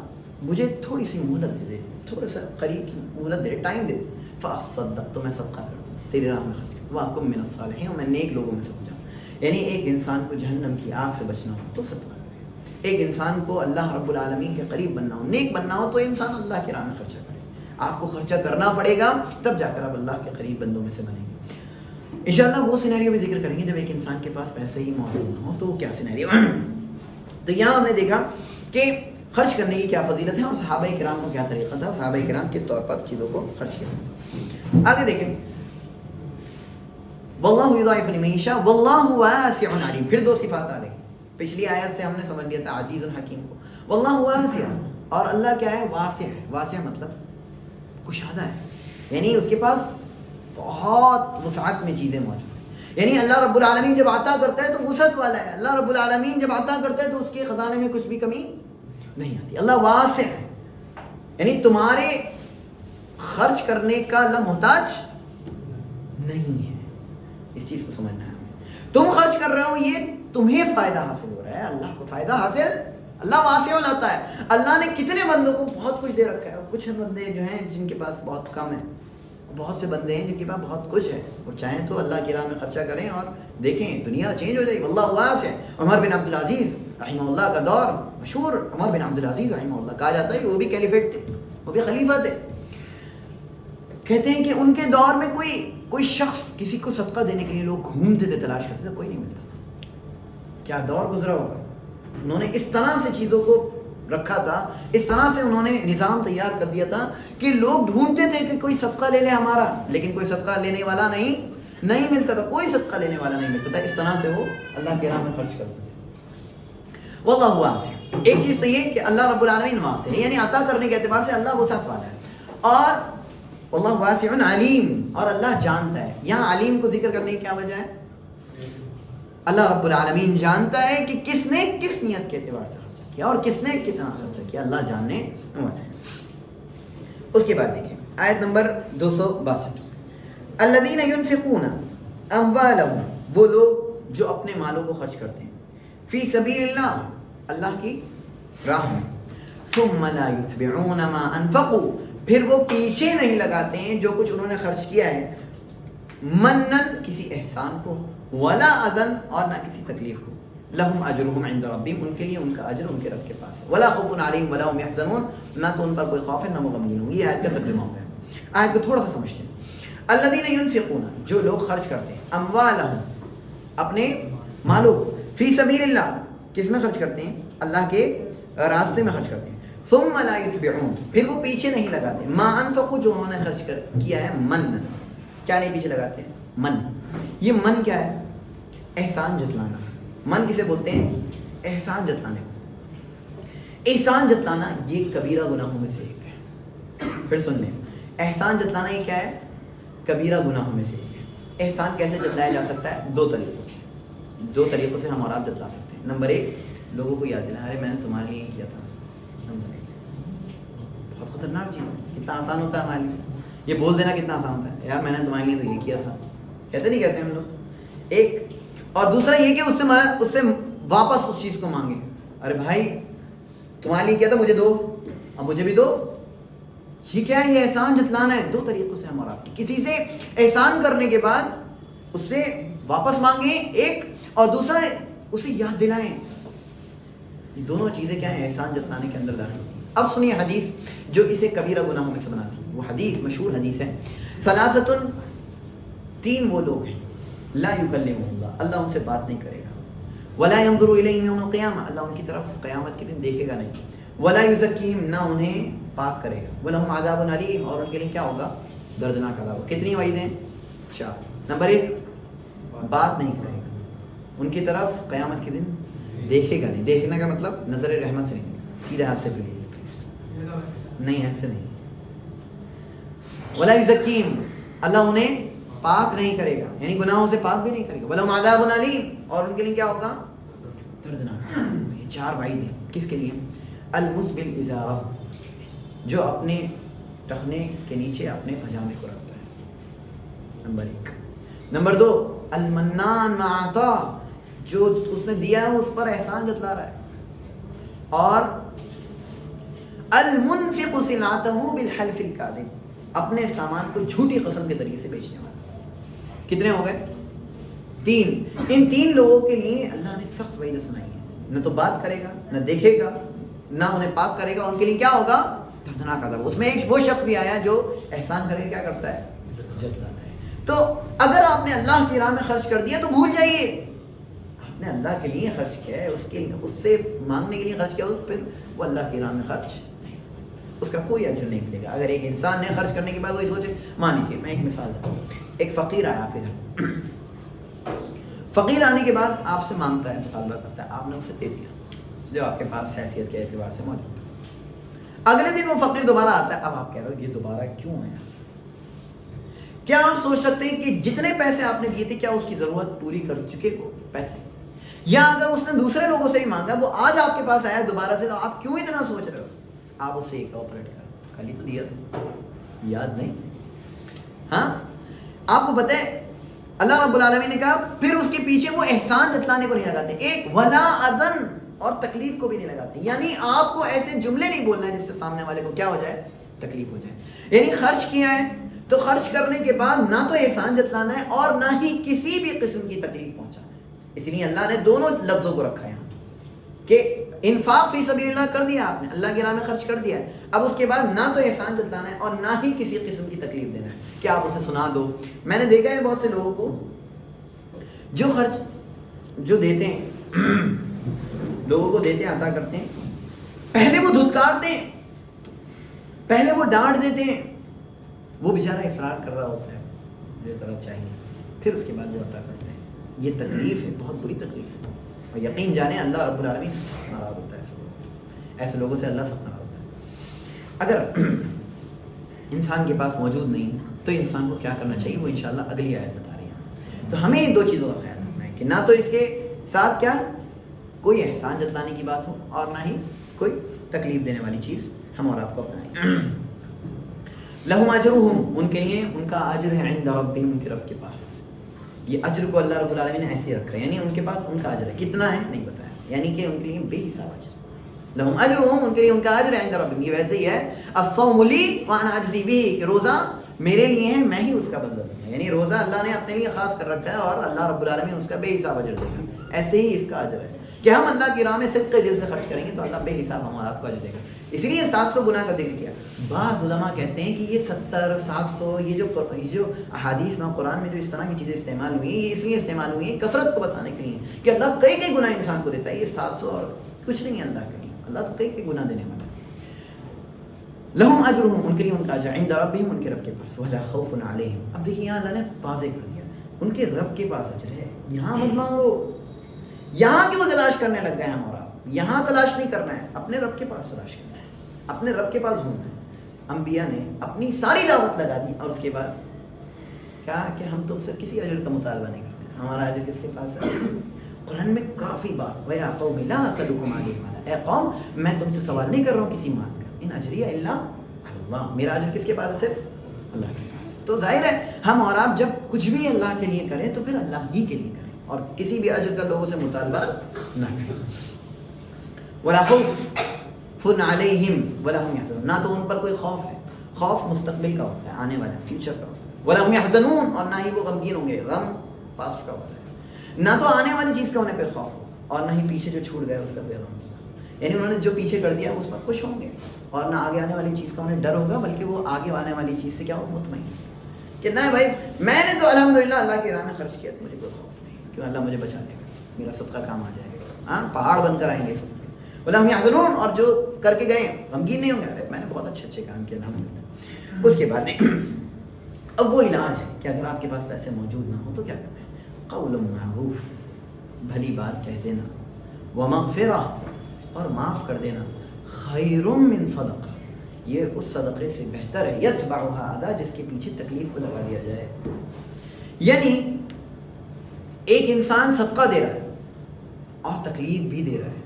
مجھے تھوڑی سی مہلت دے دے، تھوڑا سا قریب کی مہلت دے، ٹائم دے، فاصدق، تو میں صدقہ کر دوں، تیری راہ میں خرچ کر دوں، واکن من الصالحین، اور میں نیک لوگوں میں سے ہو جاؤں۔ یعنی ایک انسان کو جہنم کی آگ سے بچنا ہو تو صدقہ کرے، ایک انسان کو اللہ رب العالمین کے قریب بننا ہو، نیک بننا ہو، تو انسان اللہ کی راہ میں خرچہ کرے۔ آپ کو خرچہ کرنا پڑے گا، تب جا کر آپ اللہ کے قریب بندوں میں سے بنیں گے۔ انشاءاللہ وہ سینیریو بھی ذکر کریں گے جب ایک انسان کے پاس پیسے ہی موجود نہ ہو تو وہ کیا سینیریو ہے۔ تو یہاں ہم نے دیکھا کہ خرچ کرنے کی کیا فضیلت ہے، اور صحابہ کرام کو کیا طریقہ تھا، صحابہ کرام کس طور پر چیزوں کو خرچ کیا۔ آگے دیکھیں، واللہ یضاعف لمن یشاء واللہ واسع علیم، پھر دو صفات آ گئی۔ پچھلی آیت سے ہم نے سمجھ لیا تھا عزیز الحکیم کو، واللہ واسع، اور اللہ کیا ہے، واسع ہے، واسع مطلب کشادہ ہے، یعنی اس کے پاس بہت وسعت میں چیزیں موجود ہیں۔ یعنی اللہ رب العالمین جب عطا کرتا ہے تو وسعت والا ہے، اللہ رب العالمین جب عطا کرتا ہے تو اس کے خزانے میں کچھ بھی کمی نہیں آتی، اللہ واسع ہے، یعنی تمہارے خرچ کرنے کا اللہ محتاج نہیں ہے۔ اس چیز کو سمجھنا ہے ہمیں، تم خرچ کر رہے ہو، یہ تمہیں فائدہ حاصل ہو رہا ہے، اللہ کو فائدہ حاصل، اللہ واسع ہوتا ہے۔ اللہ نے کتنے بندوں کو بہت کچھ دے رکھا ہے، اور کچھ بندے جو ہیں جن کے پاس بہت کم ہے، بہت سے بندے ہیں جن کے پاس بہت کچھ ہے، اور چاہیں تو اللہ کی راہ میں خرچہ کریں اور دیکھیں دنیا چینج ہو جائے گی۔ واللہ واسع۔ عمر بن عبد العزیز رحمہ اللہ کا دور مشہور، عمر بن عبد العزیز رحمہ اللہ، کہا جاتا ہے کہ وہ بھی کیلیفیٹ تھے، وہ بھی خلیفہ تھے۔ کہتے ہیں کہ ان کے دور میں کوئی شخص کسی کو صدقہ دینے کے لیے لوگ گھومتے تھے، تلاش کرتے تھے، کوئی نہیں ملتا تھا۔ کیا دور گزرا ہوگا، انہوں نے اس طرح سے چیزوں کو رکھا تھا، اس طرح سے انہوں نے نظام تیار کر دیا تھا کہ لوگ ڈھونڈتے تھے کہ کوئی صدقہ لے لے ہمارا، لیکن کوئی صدقہ لینے والا نہیں ملتا تھا، کوئی صدقہ لینے والا نہیں ملتا تھا۔ اس طرح سے وہ اللہ کے راہ میں خرچ کرتے تھے۔ واللہ واسع، ایک چیز تو یہ کہ اللہ رب العالمین واسع ہے، یعنی عطا کرنے کے اعتبار سے اللہ وسعت والا ہے، اور واللہ واسع علیم، اور اللہ جانتا ہے۔ یہاں علیم کو ذکر کرنے کی کیا وجہ ہے؟ اللہ رب العالمین جانتا ہے کہ کس نے کس نیت کے اعتبار سے خرچہ کیا اور کس نے کتنا خرچہ کیا، اللہ جاننے والا ہے۔ اس کے بعد دیکھیں آیت نمبر 262، الذین ینفقون اموالہم، وہ لوگ جو اپنے مالوں کو خرچ کرتے ہیں، فی سبیل اللہ، اللہ کی راہ میں، ثم لا یتبعون ما انفقوا، پھر وہ پیچھے نہیں لگاتے ہیں جو کچھ انہوں نے خرچ کیا ہے، منن، کسی احسان کو، ولا اذن، اور نہ کسی تکلیف کو، لہم اجرہم عند ربہم، ان کے لیے ان کا اجر ان کے رب کے پاس ہے، ولا خوف علیہم ولا هم يحزنون، نہ تو ان پر کوئی خوف ہے نہ وہ غمگین ہوں۔ یہ آیت کا ترجمہ ہو گیا۔ آیت کو تھوڑا سا سمجھتے ہیں۔ الذین ینفقون، جو لوگ خرچ کرتے ہیں، اموالہم، اپنے مالوں کو، فی سبیل اللہ، کس میں خرچ کرتے ہیں؟ اللہ کے راستے میں خرچ کرتے ہیں، ثم لا يتبعون، پھر وہ پیچھے نہیں لگاتے، ما انفقوا، جو انہوں نے خرچ کیا ہے، من، کیا نہیں پیچھے لگاتے ہیں؟ من. یہ من کیا ہے؟ احسان جتلانا. من کسے بولتے ہیں؟ احسان جتلانے کو. احسان جتلانا یہ کبیرہ گناہوں میں سے ایک ہے. پھر سن لیں، احسان جتلانا یہ کیا ہے؟ کبیرہ گناہوں میں سے ایک ہے. احسان کیسے جتلایا جا سکتا ہے؟ دو طریقوں سے ہم اور آپ جتلا سکتے ہیں. نمبر ایک، لوگوں کو یاد دلانا، ارے میں نے تمہارے لیے کیا تھا. نمبر ایک، بہت خطرناک چیز ہے. کتنا آسان ہوتا ہے ہمارے لیے یہ بول دینا، کتنا آسان ہوتا ہے، یار میں نے تمہارے لیے تو یہ کیا تھا. کہتے نہیں کہتے ہم لوگ؟ ایک. اور دوسرا یہ کہ اس سے واپس اس چیز کو مانگے، ارے بھائی تمہارے لیے کیا تھا، مجھے دو، اب مجھے بھی دو. یہ کیا ہے؟ یہ احسان جتلانا ہے. دو طریقوں سے ہم اور آپ کسی سے احسان کرنے کے بعد اس سے واپس مانگیں ایک، اور دوسرا اسے یاد دلائیں. یہ دونوں چیزیں کیا ہیں؟ احسان جتلانے کے اندر داخل ہوتی ہیں. اب سنیے حدیث جو اسے کبیرہ گناہوں میں سے بناتی ہے. وہ حدیث مشہور حدیث ہے، ثلاثۃ، تین وہ لوگ ہیں، لا یکلمہم اللہ، اللہ ان سے بات نہیں کرے گا، ولا ينظر الیہم یوم القیامہ، اللہ ان کی طرف قیامت کے دن دیکھے گا نہیں، ولا یزکیہم، نہ انہیں پاک کرے گا، ولہم عذاب علیم، اور ان کے لیے کیا ہوگا؟ دردناک عذاب. کتنی وعیدیں؟ 4. نمبر 1، بات نہیں کرے گا، ان کی طرف قیامت کے دن دیکھے گا نہیں. دیکھنے کا مطلب نظر رحمت سے نہیں، سیدھے ہاتھ سے پلیز نہیں، ایسے نہیں. ولا یزکیہم، اللہ انہیں پاک نہیں کرے گا، یعنی گناہوں سے پاک بھی نہیں کرے گا. ولہم عذاب علیم، اور ان کے لیے کیا ہوگا؟ دردناک. یہ 4 وعیدیں کس کے لیے؟ المسبل ازارہ، جو اپنے ٹخنے کے نیچے اپنے پجامے کو رکھتا ہے. نمبر 1. نمبر 2، المنان مع عطا، جو اس نے دیا ہے اس پر احسان جتلا رہا ہے. اور المنفق سلعتہ بالحلف الکاذب، اپنے سامان کو جھوٹی قسم کے ذریعے سے بیچنے والا. کتنے ہو گئے؟ 3. ان 3 لوگوں کے لیے اللہ نے سخت وعید سنائی ہے. نہ تو بات کرے گا، نہ دیکھے گا، نہ انہیں پاک کرے گا. ان کے لیے کیا ہوگا؟ دردناک عذاب. اس میں ایک وہ شخص بھی آیا جو احسان کر کے کیا کرتا ہے؟ جتلاتا ہے. تو اگر آپ نے اللہ کی راہ میں خرچ کر دیا تو بھول جائیے، آپ نے اللہ کے لیے خرچ کیا ہے، اس سے مانگنے کے لیے خرچ کیا ہو، پھر وہ اللہ کی راہ میں خرچ نہیں، اس کا کوئی اجر نہیں ملے گا. اگر ایک انسان نے خرچ کرنے کے بعد وہی سوچے، مان لیجیے میں ایک مثال دیتا ہوں، ایک فقیر آیا آپ کے گھر. فقیر آنے کے بعد آپ سے مانگتا ہے، مطالبہ کرتا ہے، آپ نے اسے دے دیا جو آپ کے پاس حیثیت کے اعتبار سے موجود ہے. اگلے دن وہ فقیر دوبارہ آتا ہے، اب آپ کہہ رہے ہو یہ دوبارہ کیوں آیا؟ کیا آپ سوچ سکتے ہیں کہ جتنے پیسے آپ نے دیے تھے کیا اس کی ضرورت پوری کر چکے وہ پیسے؟ یا اگر اس نے دوسرے لوگوں سے ہی مانگا، وہ آج آپ کے پاس آیا دوبارہ سے، تو آپ کیوں اتنا سوچ رہے ہو؟ آپ اس سے کوآپریٹ کرو، کل ہی تو دیا تھا، یاد نہیں؟ ہاں، آپ کو پتہ ہے اللہ رب العالمین نے کہا پھر اس کے پیچھے وہ احسان جتلانے کو نہیں لگاتے. ایک ولا اذن، اور تکلیف کو بھی نہیں لگاتے. یعنی آپ کو ایسے جملے نہیں بولنا ہے جس سے سامنے والے کو کیا ہو جائے؟ تکلیف ہو جائے. یعنی خرچ کیا ہے تو خرچ کرنے کے بعد نہ تو احسان جتلانا ہے اور نہ ہی کسی بھی قسم کی تکلیف پہنچانا ہے. اس لیے اللہ نے دونوں لفظوں کو رکھا ہے یہاں کہ انفاق فی سبیل اللہ کر دیا آپ نے، اللہ کی راہ میں خرچ کر دیا ہے، اب اس کے بعد نہ تو احسان جتلانا ہے اور نہ ہی کسی قسم کی تکلیف دینا ہے کہ آپ اسے سنا دو. میں نے دیکھا ہے بہت سے لوگوں کو جو خرچ جو دیتے ہیں، لوگوں کو دیتے ہیں، عطا کرتے ہیں، پہلے وہ دھتکارتے ہیں، پہلے وہ ڈانٹ دیتے ہیں، وہ بیچارہ اصرار کر رہا ہوتا ہے مجھے طرح چاہیے، پھر اس کے بعد وہ عطا کرتے ہیں. یہ تکلیف ہے، بہت بری تکلیف ہے. اور یقین جانے اللہ رب العالمین سخت ناراض ہوتا ہے ایسے لوگوں سے اللہ سخت ناراض ہوتا ہے. اگر انسان کے پاس موجود نہیں ہے تو انسان کو کیا کرنا چاہیے، وہ انشاءاللہ اگلی آیت بتا رہی ہے. تو ہمیں ان 2 چیزوں کا خیال رکھنا ہے کہ نہ تو اس کے ساتھ کیا کوئی احسان جتلانے کی بات ہو اور نہ ہی کوئی تکلیف دینے والی چیز ہم اور آپ کو اپنائیں. لہم اجرہم، ان کے لیے ان کا اجر ہے عند ربہم، ان کے رب کے پاس. یہ اجر کو اللہ رب العالمین نے ایسے رکھا ہے، یعنی ان کے پاس ان کا اجر ہے. کتنا ہے نہیں بتایا، یعنی کہ ان کے لیے بے حساب اجر. لہم اجرہم، ان کے لیے ان کا اجر ہے عند ربہم. یہ ویسے ہی ہے الصوم لی وانا اجزی بہ، کہ روزہ میرے لیے ہے، میں ہی اس کا بدلہ دوں گا. یعنی روزہ اللہ نے اپنے لیے خاص کر رکھا ہے اور اللہ رب العالمین اس کا بے حساب اجر دے گا. ایسے ہی اس کا اجر ہے کہ ہم اللہ کی راہ میں صدق دل سے خرچ کریں گے تو اللہ بے حساب ہمارا آپ کو اجر دے گا. اس لیے 700 گناہ کا ذکر کیا. بعض علماء کہتے ہیں کہ یہ 70 700 یہ جو احادیث میں قرآن میں جو اس طرح کی چیزیں استعمال ہوئی ہیں، یہ اس لیے استعمال ہوئی ہیں کثرت کو بتانے کے لیے کہ اللہ کئی گناہ انسان کو دیتا ہے. یہ 700 اور کچھ نہیں ہے اللہ کے لیے، اللہ تو کئی گناہ دینے والا ہے. لہم اجرہم، ان کے لیے ان کا اجر، عند ربہم، ان کے رب کے پاس، ولا خوف علیہم. اب دیکھیے یہاں اللہ نے واضح کر دیا ان کے رب کے پاس اجر ہے. یہاں مت مانگو، یہاں کیوں تلاش کرنے لگ گئے ہم؟ اور آپ یہاں تلاش نہیں کرنا ہے، اپنے رب کے پاس تلاش کرنا ہے، اپنے رب کے پاس ڈھونڈنا ہے. انبیاء نے اپنی ساری دعوت لگا دی اور اس کے بعد کہا کہ ہم تم سے کسی اجر کا مطالبہ نہیں کرتے، ہمارا اجر کس کے پاس ہے؟ قرآن میں کافی بار وَيَا قَوْمِ لَا أَسْأَلُكُمْ عَلَيْهِ مَالًا، اے قوم میں تم سے سوال نہیں کر رہا ہوں کسی مال کا، ان اجریہ الا اللہ، میرا اجر کس کے پاس ہے؟ صرف اللہ کے پاس. تو ظاہر ہے ہم اور آپ جب کچھ بھی اللہ کے لیے کریں تو پھر اللہ ہی کے لیے کریں اور کسی بھی اجر کا لوگوں سے مطالبہ نہ کریں. وَلَا خَوْفٌ عَلَيْهِمْ وَلَا هُمْ يَحْزَنُونَ، نہ تو ان پر کوئی خوف ہے، خوف مستقبل کا ہوتا ہے، آنے والا فیوچر کا ہوتا ہے. وَلَا هُمْ يَحْزَنُونَ، اور نہ ہی وہ غمگین ہوں گے، غم پاسٹ کا ہوتا ہے. نہ تو آنے والی چیز کا انہیں کوئی خوف ہو اور نہ ہی پیچھے جو چھوٹ گیا اس کا کوئی غم. یعنی انہوں نے جو پیچھے کر دیا اس پر خوش ہوں گے اور نہ آگے آنے والی چیز کا انہیں ڈر ہوگا، بلکہ وہ آگے آنے والی چیز سے کیا ہو، مطمئن کہ نہیں بھائی میں نے تو الحمدللہ اللہ کی راہ میں خرچ کیا تو مجھے کوئی خوف نہیں، کیوں اللہ مجھے بچا لے گا، میرا صدقہ کام آ جائے گا، ہاں پہاڑ بن کر آئیں گے صدقے. وَلَا هُمْ يَحْزَنُونَ، اور جو کر کے گئے غمگین نہیں ہوں گے، ارے میں نے بہت اچھے کام کیا الحمدللہ. اس کے بعد اب وہ علاج ہے کہ اگر آپ کے پاس پیسے موجود نہ ہو تو کیا کرنا ہے؟ قول معروف، بھلی بات کہہ دینا، ومغفرہ، اور معاف کر دینا، خیر من صدقہ، یہ اس صدقے سے بہتر ہے، یتبعها اذی، جس کے پیچھے تکلیف کو لگا دیا جائے. یعنی ایک انسان صدقہ دے رہا ہے اور تکلیف بھی دے رہا ہے،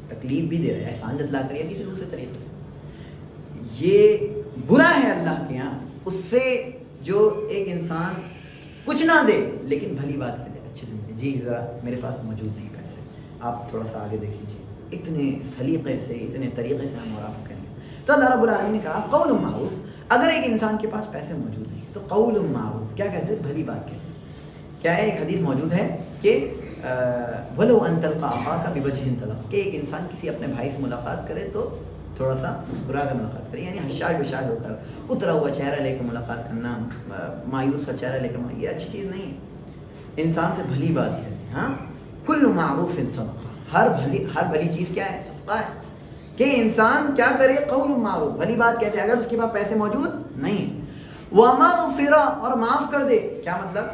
تکلیف بھی دے رہا ہے، احسان جتلا کر یا کسی دوسرے طریقے سے، یہ برا ہے اللہ کے یہاں اس سے جو ایک انسان کچھ نہ دے لیکن بھلی بات کہہ دے، اچھے سے دے، جی ذرا میرے پاس موجود نہیں پیسے، آپ تھوڑا سا آگے دیکھ لیجیے. اتنے سلیقے سے، اتنے طریقے سے ہم اور آپ کریں گے. تو اللہ رب العالمین نے کہا قول معروف، اگر ایک انسان کے پاس پیسے موجود نہیں تو قول معروف کیا کہتے ہیں؟ بھلی بات کہتے ہیں. کیا ہے؟ ایک حدیث موجود ہے کہ وَلَوْ أَن تَلْقَىٰ أَخَاكَ بِوَجْهٍ طَلَقٍ، کہ ایک انسان کسی اپنے بھائی سے ملاقات کرے تو تھوڑا سا مسکرا کر ملاقات کرے، یعنی حشاش بشاش ہو کر اترا ہوا چہرہ لے کر ملاقات کرنا، مایوس سا چہرہ لے کر، یہ اچھی چیز نہیں ہے. انسان سے بھلی بات کہتے ہیں. ہاں، کل معروف صدقہ، ہر بھلی چیز کیا ہے؟ صدقہ ہے. کہ انسان کیا کرے؟ قول معروف، بھلی بات کہتے ہیں اگر اس کے پاس پیسے موجود نہیں ہیں. ومغفرہ، اور معاف کر دے. کیا مطلب؟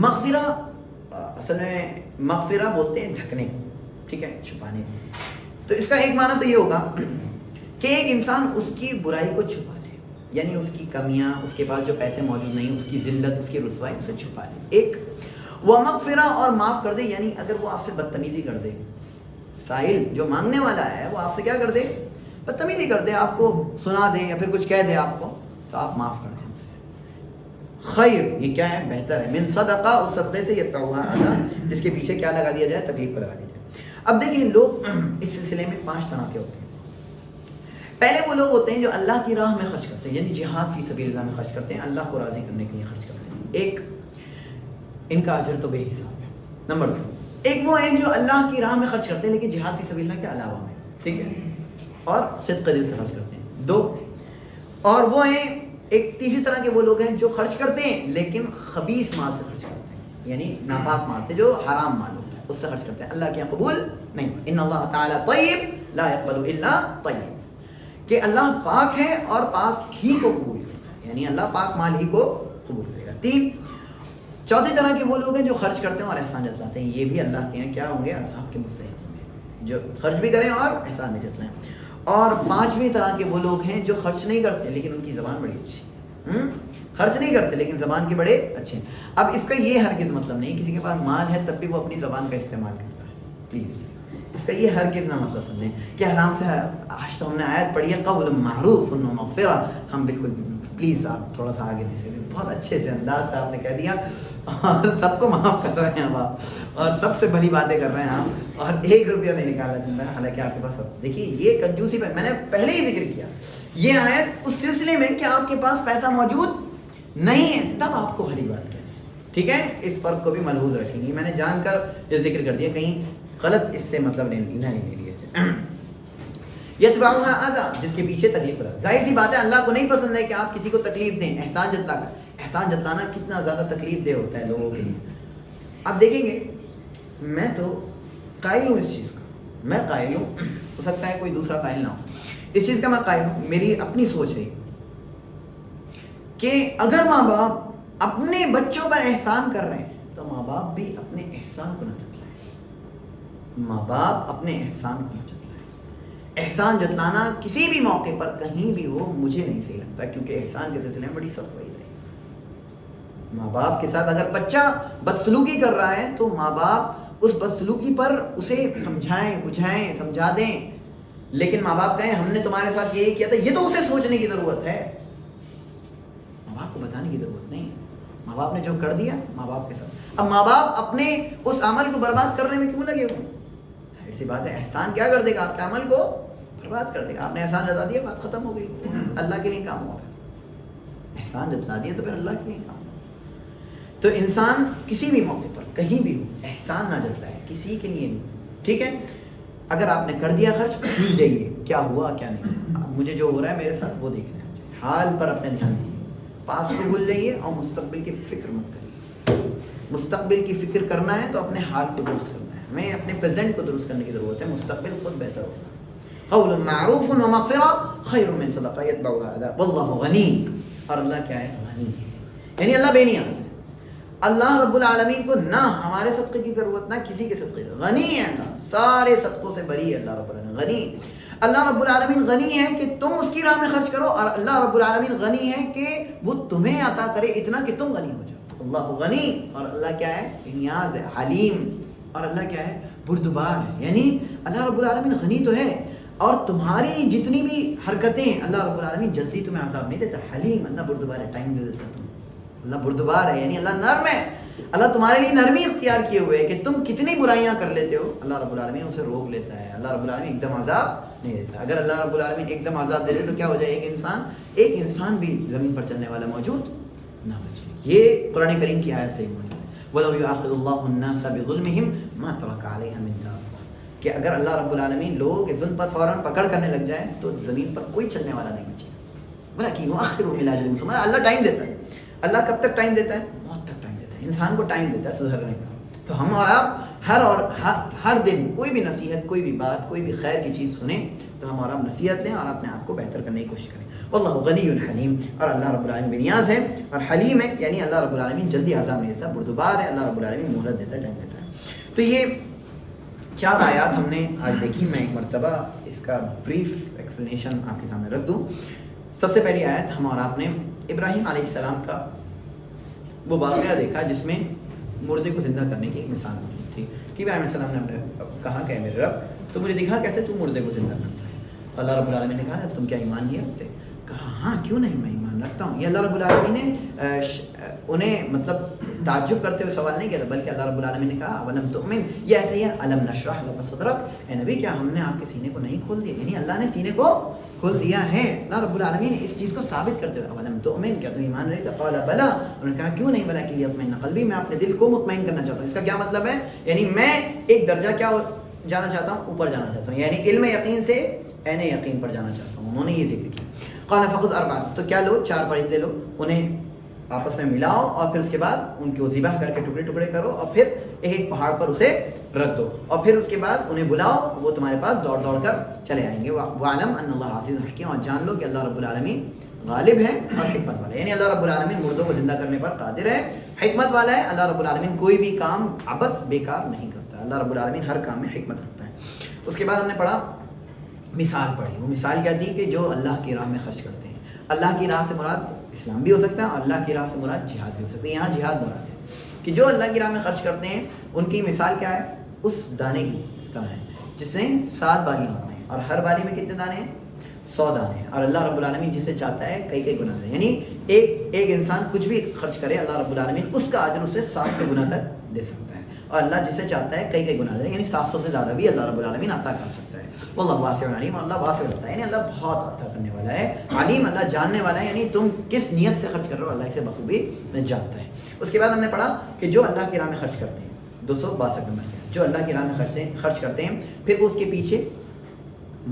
مغفرہ اصل میں مغفرہ بولتے ہیں ڈھکنے، ٹھیک ہے، چھپانے. تو اس کا ایک معنی تو یہ ہوگا کہ ایک انسان اس کی برائی کو چھپا لے، یعنی اس کی کمیاں، اس کے پاس جو پیسے موجود نہیں، اس کی ذلت، اس کی رسوائی، اسے چھپا لے. ایک ومغفرہ، اور معاف کر دے، یعنی اگر وہ آپ سے بدتمیزی کر دے، سائل جو مانگنے والا ہے وہ آپ سے کیا کر دے؟ بدتمیزی کر دے، آپ کو سنا دے یا پھر کچھ کہہ دے آپ کو، تو آپ معاف کر دیں اسے. خیر، یہ کیا ہے؟ بہتر ہے. من صدقہ، اس صدقے سے یتبعها اذی، جس کے پیچھے کیا لگا دیا جائے؟ تکلیف کو لگا دیا جائے. اب دیکھیں لوگ اس سلسلے میں 5 طرح کے ہوتے ہیں. پہلے وہ لوگ ہوتے ہیں جو اللہ کی راہ میں خرچ کرتے ہیں، یعنی جہاد فی سبیل اللہ میں خرچ کرتے ہیں، اللہ کو راضی کرنے کے لیے خرچ کرتے ہیں. ایک، ان کا اجر تو بے حساب ہے. نمبر 2، ایک وہ ہیں جو اللہ کی راہ میں خرچ کرتے ہیں لیکن جہاد فی سبیل اللہ کے علاوہ میں، ٹھیک ہے، اور صدقہ دل سے خرچ کرتے ہیں. 2، اور وہ ہیں ایک تیسری طرح کے وہ لوگ ہیں جو خرچ کرتے ہیں لیکن خبیث مال سے خرچ کرتے ہیں، یعنی ناپاک مال سے، جو حرام مال ہوتا ہے اس سے خرچ کرتے ہیں، اللہ کے یہاں قبول نہیں. ان اللہ تعالی طیب لا يقبل الا طیب، کہ اللہ پاک ہے اور پاک ہی کو قبول کرتا ہے، یعنی اللہ پاک مال ہی کو قبول کرے گا. 3، چوتھی طرح کے وہ لوگ ہیں جو خرچ کرتے ہیں اور احسان جتلاتے ہیں، یہ بھی اللہ کے یہاں کیا ہوں گے؟ عذاب کے مستحق ہوں گے، جو خرچ بھی کریں اور احسان بھی جتلائیں. اور 5ویں طرح کے وہ لوگ ہیں جو خرچ نہیں کرتے لیکن ان کی زبان بڑی اچھی، خرچ نہیں کرتے لیکن زبان کے بڑے اچھے ہیں. اب اس کا یہ ہرگز مطلب نہیں کسی کے پاس مال ہے تب بھی وہ اپنی زبان کا استعمال کرتا ہے، پلیز اس کا یہ ہرگز نہ مطلب سمجھیں کہ حرام سے. آج تو ہم نے آیت پڑھی ہے قول معروف ومغفرہ، ہم بالکل پلیز آپ تھوڑا سا آگے دیکھیں، بہت اچھے سے انداز سے آپ نے کہہ دیا اور سب کو معاف کر رہے ہیں آپ، اور سب سے بڑی باتیں کر رہے ہیں آپ، اور 1 روپیہ نہیں نکالنا چاہتا ہے، حالانکہ آپ کے پاس سب. دیکھیے یہ کنجوسی پہ میں نے پہلے ہی ذکر کیا، یہ آیت اس سلسلے میں کہ آپ کے پاس پیسہ موجود نہیں ہے تب آپ کو بھلی بات کہنا ہے، ٹھیک ہے. اس فرق کو بھی ملحوظ رکھیں گے، میں نے جان کر یہ ذکر کر دیا، کہیں غلط اس سے مطلب نہیں لیے. یتبعها اذی، جس کے پیچھے تکلیف رہا. ظاہر سی بات ہے اللہ کو نہیں پسند ہے کہ آپ کسی کو تکلیف دیں احسان جتلا کر. احسان جتلانا کتنا زیادہ تکلیف دہ ہوتا ہے لوگوں کے لیے. آپ دیکھیں گے، میں تو قائل ہوں اس چیز کا، میں قائل ہوں، ہو سکتا ہے کوئی دوسرا قائل نہ ہو، اس چیز کا میں قائل ہوں، میری اپنی سوچ ہے کہ اگر ماں باپ اپنے بچوں پر احسان کر رہے ہیں تو ماں باپ بھی اپنے احسان کو نہ جتلائیں، ماں باپ اپنے احسان کو نہ جتلائیں۔ احسان جتلانا کسی بھی موقع پر کہیں بھی ہو مجھے نہیں صحیح لگتا، کیونکہ احسان کے سلسلے میں بڑی سخت وعید ہے۔ ماں باپ کے ساتھ اگر بچہ بدسلوکی کر رہا ہے تو ماں باپ اس بدسلوکی پر اسے سمجھائیں، بجھائیں، سمجھا دیں، لیکن ماں باپ کہیں ہم نے تمہارے ساتھ یہی کیا تھا، یہ تو اسے سوچنے کی ضرورت ہے، ماں باپ کو بتانے کی ضرورت نہیں۔ ماں باپ نے جو کر دیا ماں باپ کے ساتھ، اب ماں باپ اپنے اس عمل کو برباد کرنے میں کیوں لگے ہوئے؟ ظاہر سی بات ہے، احسان کیا کر دے گا؟ آپ کے عمل کو برباد کر دے گا۔ آپ نے احسان جتا دیا، بات ختم ہو گئی، اللہ کے لیے کام ہوا، احسان جتلا دیا تو پھر اللہ کے لیے کام ہوا۔ تو انسان کسی بھی موقع پر کہیں بھی ہو احسان نہ جتلائے، کسی کے لیے نہیں، ٹھیک ہے؟ اگر آپ نے کر دیا خرچ، بھول جائیے کیا ہوا کیا نہیں، مجھے جو ہو رہا ہے میرے ساتھ وہ دیکھنا ہے، مجھے حال پر اپنے دھیان دیجیے، پاس کو بھول جائیے اور مستقبل کی فکر مت کریے۔ مستقبل کی فکر کرنا ہے تو اپنے حال کو درست کرنا ہے، ہمیں اپنے پریزنٹ کو درست کرنے کی ضرورت ہے، مستقبل خود بہتر ہوگا۔ قول معروف و مغفرہ خیر من صدقہ یتبعها اذى واللہ غنی، اور اللہ کیا ہے؟ غنی ہے، یعنی اللہ بے نیاز ہے۔ اللہ رب العالمین کو نہ ہمارے صدقے کی ضرورت، نہ کسی کے صدقے کی، غنی ہے اللہ، سارے صدقوں سے بری ہے اللہ رب العالمین، غنی۔ اللہ رب العالمین غنی ہے کہ تم اس کی راہ میں خرچ کرو، اور اللہ رب العالمین غنی ہے کہ وہ تمہیں عطا کرے اتنا کہ تم غنی ہو جاؤ۔ اللہ غنی، اور اللہ کیا ہے؟ نیاز ہے، حلیم، اور اللہ کیا ہے؟ بردبار ہے، یعنی اللہ رب العالمین غنی تو ہے، اور تمہاری جتنی بھی حرکتیں اللہ رب العالمین جلدی تمہیں عذاب نہیں دیتا، حلیم، اللہ بردبار ہے، ٹائم دے دیتا تمہیں، اللہ بردبار ہے، یعنی اللہ نرم ہے، اللہ تمہارے لیے نرمی اختیار کیے ہوئے ہے کہ تم کتنی برائیاں کر لیتے ہو، اللہ رب العالمین اسے روک لیتا ہے، اللہ رب العالمین ایک دم عذاب نہیں دیتا۔ اگر اللہ رب العالمین ایک دم عذاب دے دے تو کیا ہو جائے؟ ایک انسان بھی زمین پر چلنے والا موجود نہ بچے۔ یہ قرآن کریم کی آیت سے موجود ہے، وَلَوْ يُؤَاخِذُ اللَّهُ النَّاسَ بِظُلْمِهِمْ مَا تَرَكَ عَلَيْهَا مِن دَابَّةٍ، کہ اگر اللہ رب العالمین لوگوں کے ظلم پر فوراً پکڑ کرنے لگ جائے تو زمین پر کوئی چلنے والا نہیں بچے گا۔ وَلَكِنْ يُؤَخِّرُهُمْ إِلَىٰ أَجَلٍ مُّسَمًّى، اللہ ٹائم دیتا ہے۔ اللہ کب تک ٹائم دیتا ہے؟ موت تک ٹائم دیتا ہے، انسان کو ٹائم دیتا ہے سدھرنے کا۔ تو ہم اور آپ ہر دن کوئی بھی نصیحت، کوئی بھی بات، کوئی بھی خیر کی چیز سنیں تو ہم اور آپ نصیحت لیں اور اپنے آپ کو بہتر کرنے کی کوشش کریں۔ واللہ غنی حلیم، اور اللہ رب العالمین بے نیاز ہے اور حلیم ہے، یعنی اللہ رب العالمین جلدی عذاب نہیں دیتا، بردبار ہے، اللہ رب العالمین مہلت دیتا ہے، ٹائم دیتا ہے۔ تو یہ 4 آیات ہم نے آج دیکھی، میں ایک مرتبہ اس کا بریف ایکسپلینیشن آپ کے سامنے رکھ دوں۔ سب سے پہلی آیت ہم اور آپ نے ابراہیم علیہ السلام کا وہ واقعہ دیکھا جس میں مردے کو زندہ کرنے کی ایک مثال موجود تھی کہ ابراہیم علیہ السلام نے اپنے کہا کہ میرے رب تو مجھے دکھا کیسے تو مردے کو زندہ کرتا ہے۔ اللہ رب العالمین نے کہا تم کیا ایمان نہیں رکھتے؟ کہا ہاں کیوں نہیں، میں ایمان رکھتا ہوں۔ یہ اللہ رب العالمین نے انہیں مطلب تعجب کرتے ہوئے سوال نہیں کیا، بلکہ اللہ رب العالمین نے کہا اولم تؤمن، یہ ایسے ہی ہے الم نشرح لک صدرک، اے نبی کیا ہم نے آپ کے سینے کو نہیں کھول دیا؟ یعنی اللہ نے سینے کو کھول دیا ہے۔ اللہ رب العالمین اس چیز کو ثابت کرتے ہوئے اولم تؤمن، کیا تم ایمان نہیں رکھتے؟ قال بلا، انہوں نے کہا کیوں نہیں، بلا کہ یطمئن قلبی، میں اپنے دل کو مطمئن کرنا چاہتا ہوں۔ اس کا کیا مطلب ہے؟ یعنی میں ایک درجہ کیا جانا چاہتا ہوں، اوپر جانا چاہتا ہوں، یعنی علم یقین سے عین یقین پر جانا چاہتا ہوں۔ انہوں نے یہ ذکر کیا۔ قال فخذ اربعۃ، تو کیا لو 4 پرندے لو، انہیں آپس میں ملاؤ اور پھر اس کے بعد ان کو ذبح کر کے ٹکڑے ٹکڑے کرو اور پھر ایک پہاڑ پر اسے رکھ دو، اور پھر اس کے بعد انہیں بلاؤ، وہ تمہارے پاس دوڑ دوڑ کر چلے آئیں گے۔ وَعْلَمْ أَنَّ اللَّهَ عَزِيزٌ حَكِيمٌ، اور جان لو کہ اللہ رب العالمین غالب ہے اور حکمت والا ہے، یعنی اللہ رب العالمین مردوں کو زندہ کرنے پر قادر ہے، حکمت والا ہے۔ اللہ رب العالمین کوئی بھی کام عبث بیکار نہیں کرتا، اللہ رب العالمین ہر کام میں حکمت رکھتا ہے۔ اس کے بعد ہم نے پڑھا مثال پڑھی، وہ مثال کیا تھی کہ جو اللہ کی راہ میں خرچ کرتے ہیں، اللہ کی راہ سے مراد اسلام بھی ہو سکتا ہے اور اللہ کی راہ سے مراد جہاد بھی ہو سکتا ہے۔ یہاں جہاد مراد ہے کہ جو اللہ کی راہ میں خرچ کرتے ہیں ان کی مثال کیا ہے؟ اس دانے کی طرح ہے جس نے 7 بالیاں ہوئی ہیں، اور ہر بالی میں کتنے دانے ہیں؟ 100 دانے ہیں، اور اللہ رب العالمین جسے چاہتا ہے کئی کئی گنا دے، یعنی ایک انسان کچھ بھی خرچ کرے اللہ رب العالمین اس کا اجر اسے 700 گنا تک دے سکتا ہے، اور اللہ جسے چاہتا ہے کئی کئی گنا دے، یعنی 700 سے زیادہ بھی اللہ رب العالمین عطا کر سکتا ہے۔ واللہ واسع علیم، اللہ واسع ہوتا ہے، یعنی اللہ بہت عطا کرنے والا ہے، علیم اللہ جاننے والا ہے، یعنی تم کس نیت سے خرچ کر رہے ہو اللہ اسے بخوبی جانتا ہے۔ اس کے بعد ہم نے پڑھا کہ جو اللہ کی راہ میں خرچ کرتے ہیں، 262 نمبر ہے، جو اللہ کی راہ میں خرچ کرتے ہیں پھر وہ اس کے پیچھے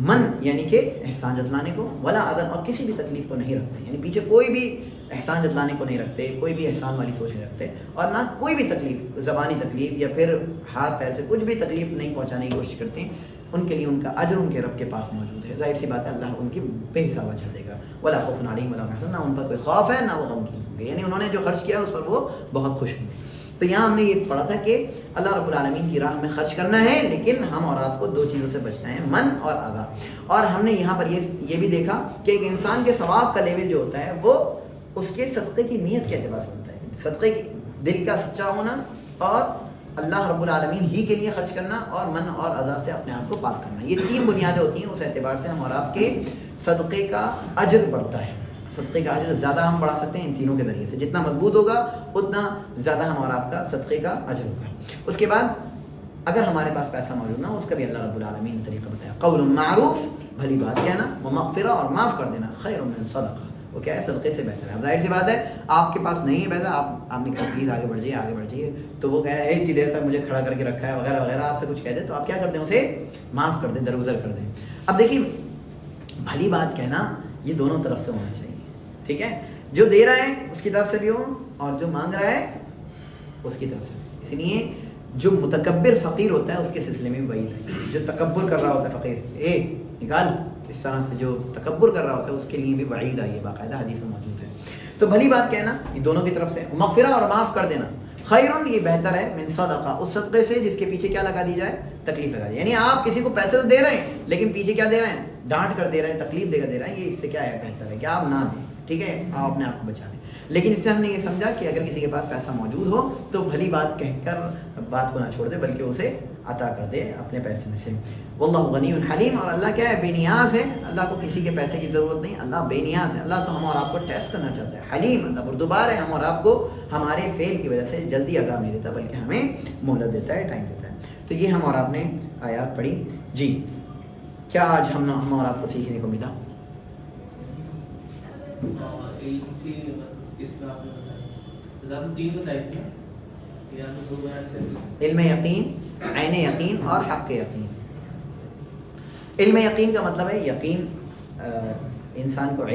من یعنی کہ احسان جتلانے کو، ولا عدل، اور کسی بھی تکلیف کو نہیں رکھتے، یعنی پیچھے کوئی بھی احسان جتلانے کو نہیں رکھتے، کوئی بھی احسان والی سوچ نہیں رکھتے، اور نہ کوئی بھی تکلیف، زبانی تکلیف یا پھر ہاتھ پیر سے کچھ بھی تکلیف نہیں پہنچانے کی کوشش کرتے ہیں۔ ان کے لیے ان کا اجر ان کے رب کے پاس موجود ہے. ظاہر سی بات ہے اللہ ان کی بے حساب اجر دے گا. ولا خوف علیہم ولا هم يحزنون, نہ ان پر کوئی خوف ہے نہ وہ غمگین ہوں گے, یعنی انہوں نے جو خرچ کیا اس پر وہ بہت خوش ہوں گے. تو یہاں ہم نے یہ پڑھا تھا کہ اللہ رب العالمین کی راہ میں خرچ کرنا ہے, لیکن ہم اور آپ کو دو چیزوں سے بچنا ہے, من اور اذا. اور ہم نے یہاں پر یہ بھی دیکھا کہ ایک انسان کے ثواب کا لیول جو ہوتا ہے وہ اس کے صدقے کی نیت کے اعتبار سے ہوتا ہے. صدقے کی دل کا سچا ہونا اور اللہ رب العالمین ہی کے لیے خرچ کرنا اور من اور اذا سے اپنے آپ کو پاک کرنا, یہ تین بنیادیں ہوتی ہیں. اس اعتبار سے ہم اور آپ کے صدقے کا اجر بڑھتا ہے. صدقے کا اجر زیادہ ہم بڑھا سکتے ہیں ان تینوں کے ذریعے سے. جتنا مضبوط ہوگا اتنا زیادہ ہم اور آپ کا صدقے کا اجر ہوگا. اس کے بعد اگر ہمارے پاس پیسہ موجود نہ ہو, اس کا بھی اللہ رب العالمین نے طریقہ بتایا. قول معروف, بھلی بات کہنا, ومغفرہ, اور معاف کر دینا, خیر من صدقہ, وہ کیا ہے صدقے سے بہتر ہے. ظاہر سی بات ہے آپ کے پاس نہیں ہے پیسہ, آپ نے کہا پلیز آگے بڑھ جائیے آگے بڑھ جائیے, تو وہ کہہ رہے ہیں اتنی دیر تک مجھے کھڑا کر کے رکھا ہے وغیرہ وغیرہ, آپ سے کچھ کہہ دے تو آپ کیا کر دیں, اسے معاف کر دیں, درگزر کر دیں. اب دیکھیے بھلی بات کہنا یہ دونوں طرف سے ہونا چاہیے, ٹھیک ہے, جو دے رہا ہے اس کی طرف سے بھی ہو اور جو مانگ رہا ہے اس کی طرف سے. اس لیے جو متکبر فقیر ہوتا ہے اس کے سلسلے میں وہی ہے, جو تکبر کر رہا ہوتا ہے فقیر نکال, اس طرح سے جو تکبر کر رہا ہوتا ہے اس کے لیے بھی وعید آئی ہے, باقاعدہ حدیث میں موجود ہے. تو بھلی بات کہنا یہ دونوں کی طرف سے, مغفرہ اور معاف کر دینا, خیرن یہ بہتر ہے, من صدقہ, اس صدقے سے جس کے پیچھے کیا لگا دی جائے, تکلیف لگا دی. یعنی آپ کسی کو پیسے تو دے رہے ہیں لیکن پیچھے کیا دے رہے ہیں, ڈانٹ کر دے رہے ہیں, تکلیف دے کر دے رہے ہیں, یہ اس سے کیا ہے, بہتر ہے کہ آپ نہ دیں, ٹھیک ہے, آپ اپنے آپ کو بچا لیں. لیکن اس سے ہم نے یہ سمجھا کہ اگر کسی کے پاس پیسہ موجود ہو تو بھلی بات کہہ کر بات کو نہ چھوڑ دے بلکہ اسے عطا کر دے اپنے پیسے میں سے. واللہ غنی حلیم, اور اللہ کیا ہے, بے نیاز ہے, اللہ کو کسی کے پیسے کی ضرورت نہیں, اللہ بے نیاز ہے. اللہ تو ہم اور آپ کو ٹیسٹ کرنا چاہتا ہے. حلیم, اللہ بردبار ہے, ہم اور آپ کو ہمارے فیل کی وجہ سے جلدی عذاب نہیں دیتا بلکہ ہمیں مہلت دیتا ہے, ٹائم دیتا ہے. تو یہ ہم اور آپ نے آیات پڑھی. جی کیا آج ہم اور آپ کو سیکھنے کو ملا؟ علم یقین, عین یقین اور حق یقین. علم یقین کا مطلب ہے یقین, انسان کو علم